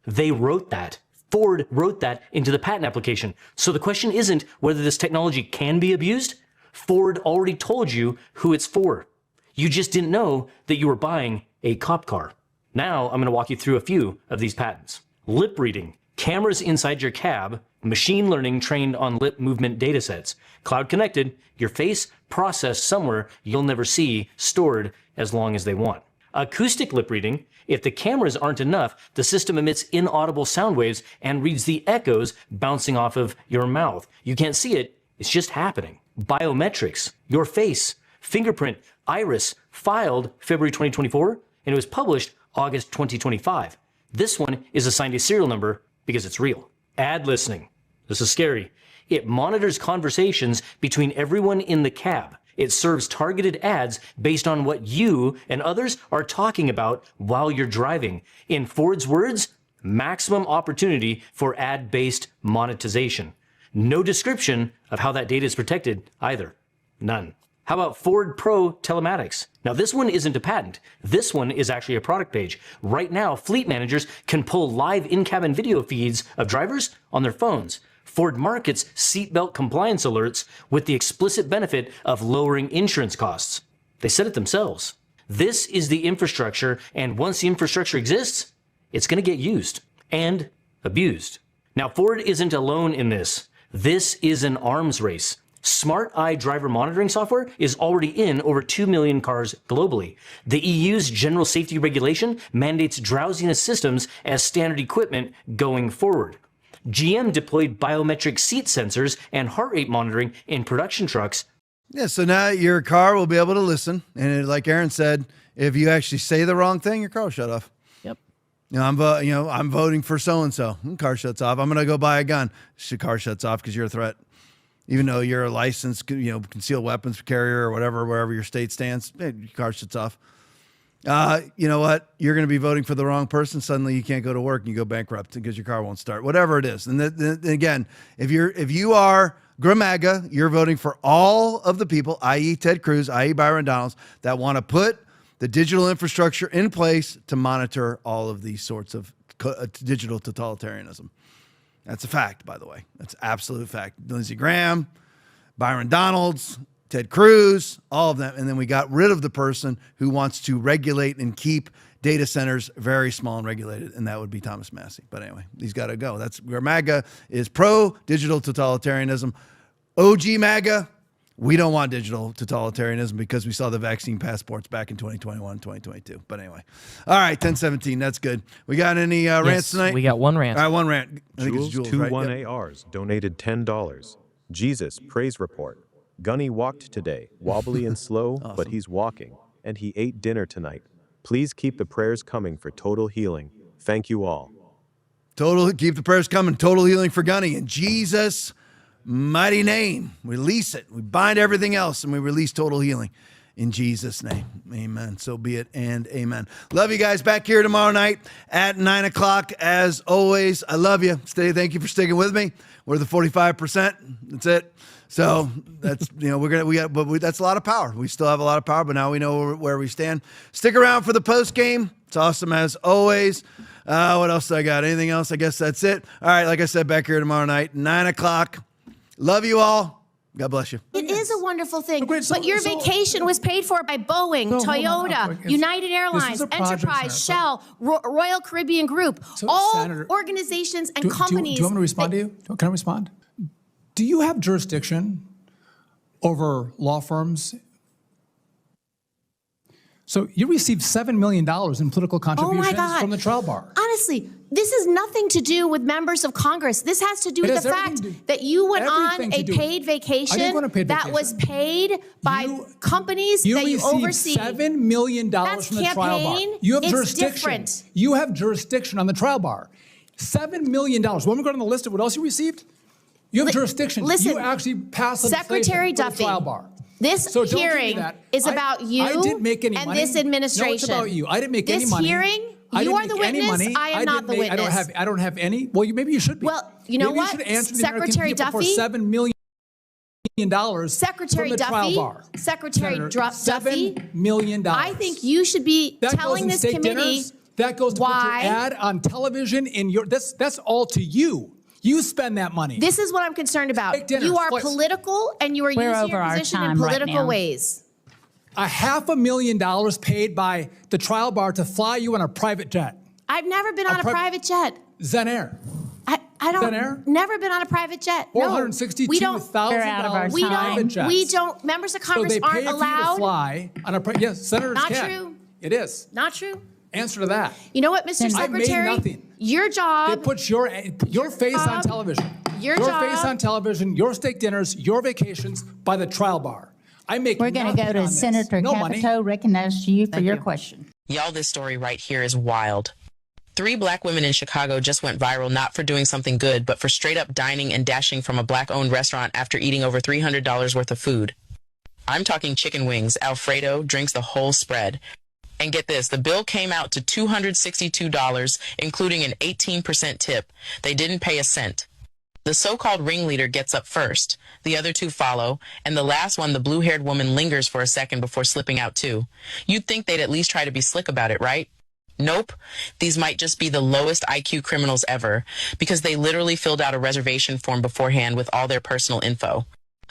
S: They wrote that. Ford wrote that into the patent application. So the question isn't whether this technology can be abused. Ford already told you who it's for. You just didn't know that you were buying a cop car. Now I'm going to walk you through a few of these patents. Lip reading, cameras inside your cab, machine learning trained on lip movement datasets, cloud connected, your face processed somewhere you'll never see, stored as long as they want. Acoustic lip reading, if the cameras aren't enough, the system emits inaudible sound waves and reads the echoes bouncing off of your mouth. You can't see it, it's just happening. Biometrics, your face, fingerprint, iris, filed February 2024, and it was published August 2025. This one is assigned a serial number because it's real. Ad listening. This is scary. It monitors conversations between everyone in the cab. It serves targeted ads based on what you and others are talking about while you're driving. In Ford's words, maximum opportunity for ad-based monetization. No description of how that data is protected either. None. How about Ford Pro Telematics? Now, this one isn't a patent. This one is actually a product page. Right now, fleet managers can pull live in-cabin video feeds of drivers on their phones. Ford markets seatbelt compliance alerts with the explicit benefit of lowering insurance costs. They said it themselves. This is the infrastructure, and once the infrastructure exists, it's going to get used and abused. Now, Ford isn't alone in this. This is an arms race. Smart Eye driver monitoring software is already in over 2 million cars globally. The EU's general safety regulation mandates drowsiness systems as standard equipment going forward. GM deployed biometric seat sensors and heart rate monitoring in production trucks.
A: Yeah, so now your car will be able to listen. And like Aaron said, if you actually say the wrong thing, your car will shut off.
L: Yep.
A: I'm voting for so-and-so. Car shuts off. I'm going to go buy a gun. Your car shuts off because you're a threat. Even though you're a licensed, concealed weapons carrier or whatever, wherever your state stands, your car shuts off. You know what? You're going to be voting for the wrong person. Suddenly you can't go to work and you go bankrupt because your car won't start, whatever it is. And then again, if you are Gramaga, you're voting for all of the people, i.e. Ted Cruz, i.e. Byron Donalds, that want to put the digital infrastructure in place to monitor all of these sorts of digital totalitarianism. That's a fact, by the way. That's absolute fact. Lindsey Graham, Byron Donalds, Ted Cruz, all of them. And then we got rid of the person who wants to regulate and keep data centers very small and regulated, and that would be Thomas Massie. But anyway, he's got to go. That's where MAGA is pro-digital totalitarianism. OG MAGA, we don't want digital totalitarianism because we saw the vaccine passports back in 2021, 2022. But anyway. All right, 1017, that's good. We got any rants tonight?
L: We got one rant.
A: All right, one rant. I think it's Jules, right?
Q: 21ARs donated $10. Jesus, praise report. Gunny walked today, wobbly and slow,
A: Awesome.
Q: But he's walking. And he ate dinner tonight. Please keep the prayers coming for total healing. Thank you all.
A: Keep the prayers coming. Total healing for Gunny. In Jesus' mighty name, release it. We bind everything else and we release total healing In Jesus' name, amen. So be it and amen. Love you guys. Back here tomorrow night at 9 o'clock. As always, I love you. Thank you for sticking with me. We're the 45%. That's it. So that's, that's a lot of power. We still have a lot of power, but now we know where we stand. Stick around for the post game. It's awesome as always. What else I got? Anything else? I guess that's it. All right. Like I said, back here tomorrow night, 9 o'clock. Love you all. God bless you.
T: It is a wonderful thing. But your vacation was paid for by Boeing, Toyota, United Airlines, Enterprise, Shell, Royal Caribbean Group, all
U: Senator,
T: organizations and companies.
U: Do you want me to respond to you? Can I respond? Do you have jurisdiction over law firms? So you received $7 million in political contributions from the trial bar.
T: Honestly, this has nothing to do with members of Congress. This has to do with the fact that you went on a paid vacation that was paid by companies that you oversee.
U: You received $7 million from the trial bar. You have jurisdiction.
T: Different.
U: You have jurisdiction on the trial bar. $7 million. Want me to go down the list of what else you received? You have jurisdiction.
T: Listen,
U: you actually passed
T: Secretary
U: legislation for the
T: Duffy,
U: trial bar.
T: This
U: So don't give me
T: hearing
U: that.
T: is about you
U: I didn't make any
T: and
U: money.
T: this administration.
U: No, it's about you. I didn't make any money.
T: This hearing,
U: I
T: you
U: didn't
T: are the
U: make any
T: witness.
U: money.
T: I am not the witness.
U: I don't have any. Well, maybe you should be.
T: Well, you know
U: maybe
T: what?
U: You should answer the American
T: Secretary
U: people
T: Duffy,
U: for $7 million
T: Secretary
U: from the trial
T: Duffy,
U: bar.
T: Secretary Duffy,
U: $7 million.
T: I think you should be
U: That
T: telling
U: goes in
T: this
U: state
T: committee
U: dinners. That goes to put your ad on television. That's all to you. You spend that money.
T: This is what I'm concerned about.
U: dinners,
T: You are
U: please.
T: political, and you are
U: We're
T: using
U: over
T: your
U: our
T: position in
U: time right
T: political
U: now.
T: ways.
U: $500,000 paid by the trial bar to fly you on a private jet.
T: I've never been on a private jet.
U: Zen Air.
T: I don't.
U: Zen Air?
T: Never been on a private jet. No.
U: $462,000
T: We
U: private jets.
T: We don't. Members of
U: So
T: Congress
U: they pay
T: aren't
U: for you to
T: allowed.
U: fly on a yes, senators
T: Not
U: can.
T: true.
U: It is.
T: Not true.
U: Answer to that.
T: You know what, Mr.
U: I made
T: Secretary?
U: nothing.
T: Your job.
U: They put your face on television.
T: Your
U: face
T: job-
U: on television, your steak dinners, your vacations by the trial bar. I make
V: We're going to go
U: nothing
V: to
U: on this.
V: Senator
U: No money.
V: Capito. Recognize you for your question.
W: Y'all, this story right here is wild. 3 black women in Chicago just went viral not for doing something good, but for straight up dining and dashing from a black-owned restaurant after eating over $300 worth of food. I'm talking chicken wings, Alfredo, drinks, the whole spread. And get this, the bill came out to $262, including an 18% tip. They didn't pay a cent. The so-called ringleader gets up first. The other 2 follow, and the last one, the blue-haired woman, lingers for a second before slipping out too. You'd think they'd at least try to be slick about it, right? Nope. These might just be the lowest IQ criminals ever, because they literally filled out a reservation form beforehand with all their personal info.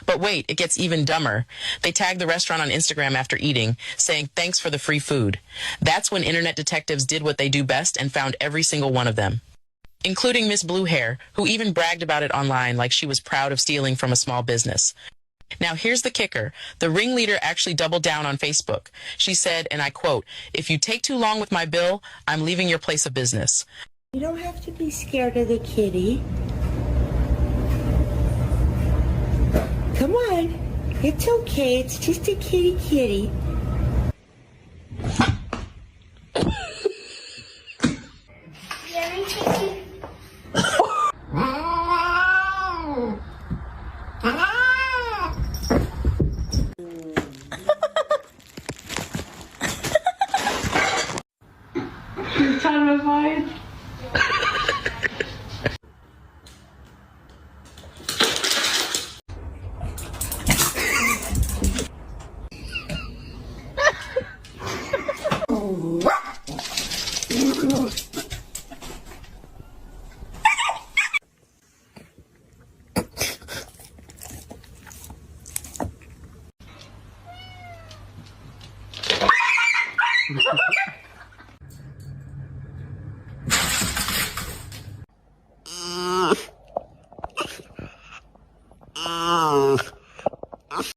W: But wait, it gets even dumber. They tagged the restaurant on Instagram after eating, saying thanks for the free food. That's when internet detectives did what they do best and found every single one of them, including Miss Blue Hair, who even bragged about it online like she was proud of stealing from a small business. Now, here's the kicker. The ringleader actually doubled down on Facebook. She said, and I quote, "If you take too long with my bill, I'm leaving your place of business."
X: You don't have to be scared of the kitty. Come on. It's okay. It's just a kitty.
Y: You're trying to find.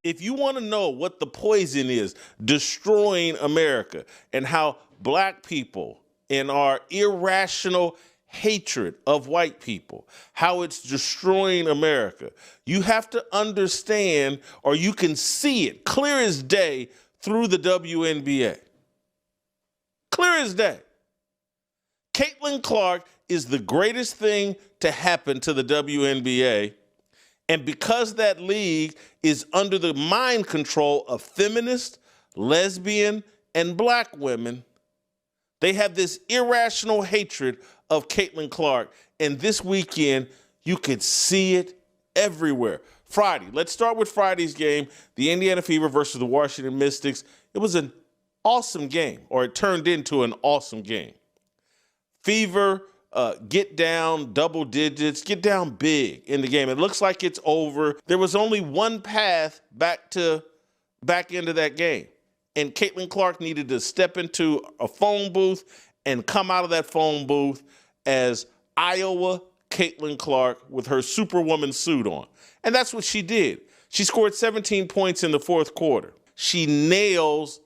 Z: If you want to know what the poison is destroying America and how black people and our irrational hatred of white people, how it's destroying America, you have to understand, or you can see it clear as day through the WNBA. Clear as day. Caitlin Clark is the greatest thing to happen to the WNBA. And because that league is under the mind control of feminists, lesbian, and black women, they have this irrational hatred of Caitlin Clark. And this weekend, you could see it everywhere. Friday, let's start with Friday's game, the Indiana Fever versus the Washington Mystics. It was an awesome game, or it turned into an awesome game. Fever get down double digits, get down big in the game. It looks like it's over. There was only one path back into that game. And Caitlin Clark needed to step into a phone booth and come out of that phone booth as Iowa Caitlin Clark with her Superwoman suit on. And that's what she did. She scored 17 points in the fourth quarter. She nails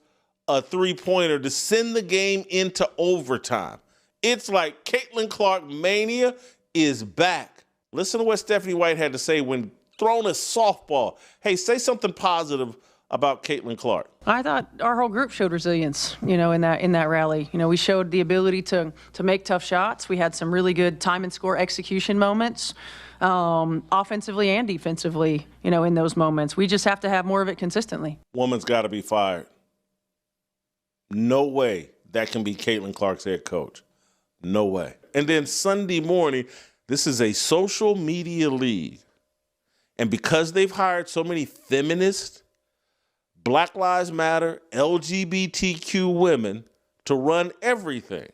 Z: a three-pointer to send the game into overtime. It's like Caitlin Clark mania is back. Listen to what Stephanie White had to say when thrown a softball. Hey, say something positive about Caitlin Clark.
B: I thought our whole group showed resilience, in that rally. We showed the ability to make tough shots. We had some really good time and score execution moments, offensively and defensively, in those moments. We just have to have more of it consistently.
Z: Woman's got to be fired. No way that can be Caitlin Clark's head coach. No way. And then Sunday morning, this is a social media league. And because they've hired so many feminists, Black Lives Matter, LGBTQ women to run everything,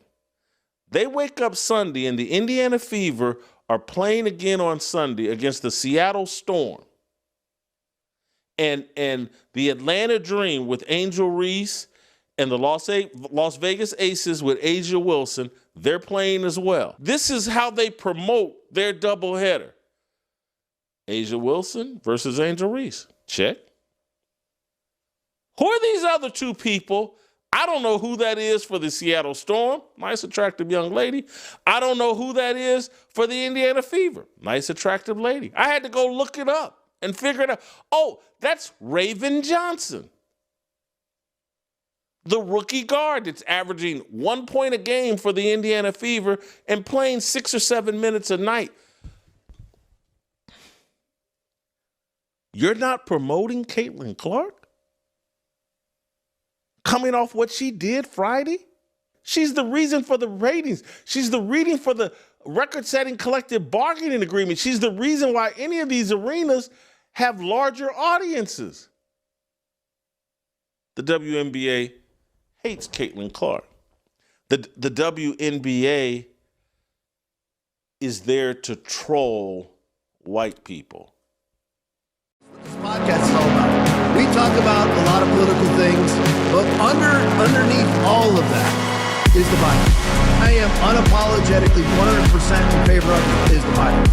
Z: they wake up Sunday and the Indiana Fever are playing again on Sunday against the Seattle Storm. And the Atlanta Dream with Angel Reese and the Las Vegas Aces with Asia Wilson, they're playing as well. This is how they promote their doubleheader. Asia Wilson versus Angel Reese. Check. Who are these other two people? I don't know who that is for the Seattle Storm. Nice, attractive young lady. I don't know who that is for the Indiana Fever. Nice, attractive lady. I had to go look it up and figure it out. Oh, that's Raven Johnson, the rookie guard that's averaging 1 point a game for the Indiana Fever and playing 6 or 7 minutes a night. You're not promoting Caitlin Clark? Coming off what she did Friday? She's the reason for the ratings. She's the reason for the record-setting collective bargaining agreement. She's the reason why any of these arenas have larger audiences. The WNBA hates Caitlin Clark. The WNBA is there to troll white people.
A: This podcast is all about. We talk about a lot of political things, but underneath all of that is the Bible. I am unapologetically 100% in favor of is the Bible.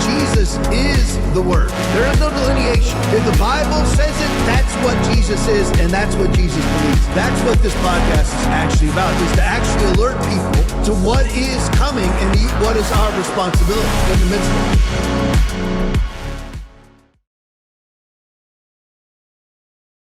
A: Jesus is the Word. There is no delineation. If the Bible says it, that's what Jesus is, and that's what Jesus believes. That's what this podcast is actually about, is to actually alert people to what is coming and what is our responsibility in the midst of it.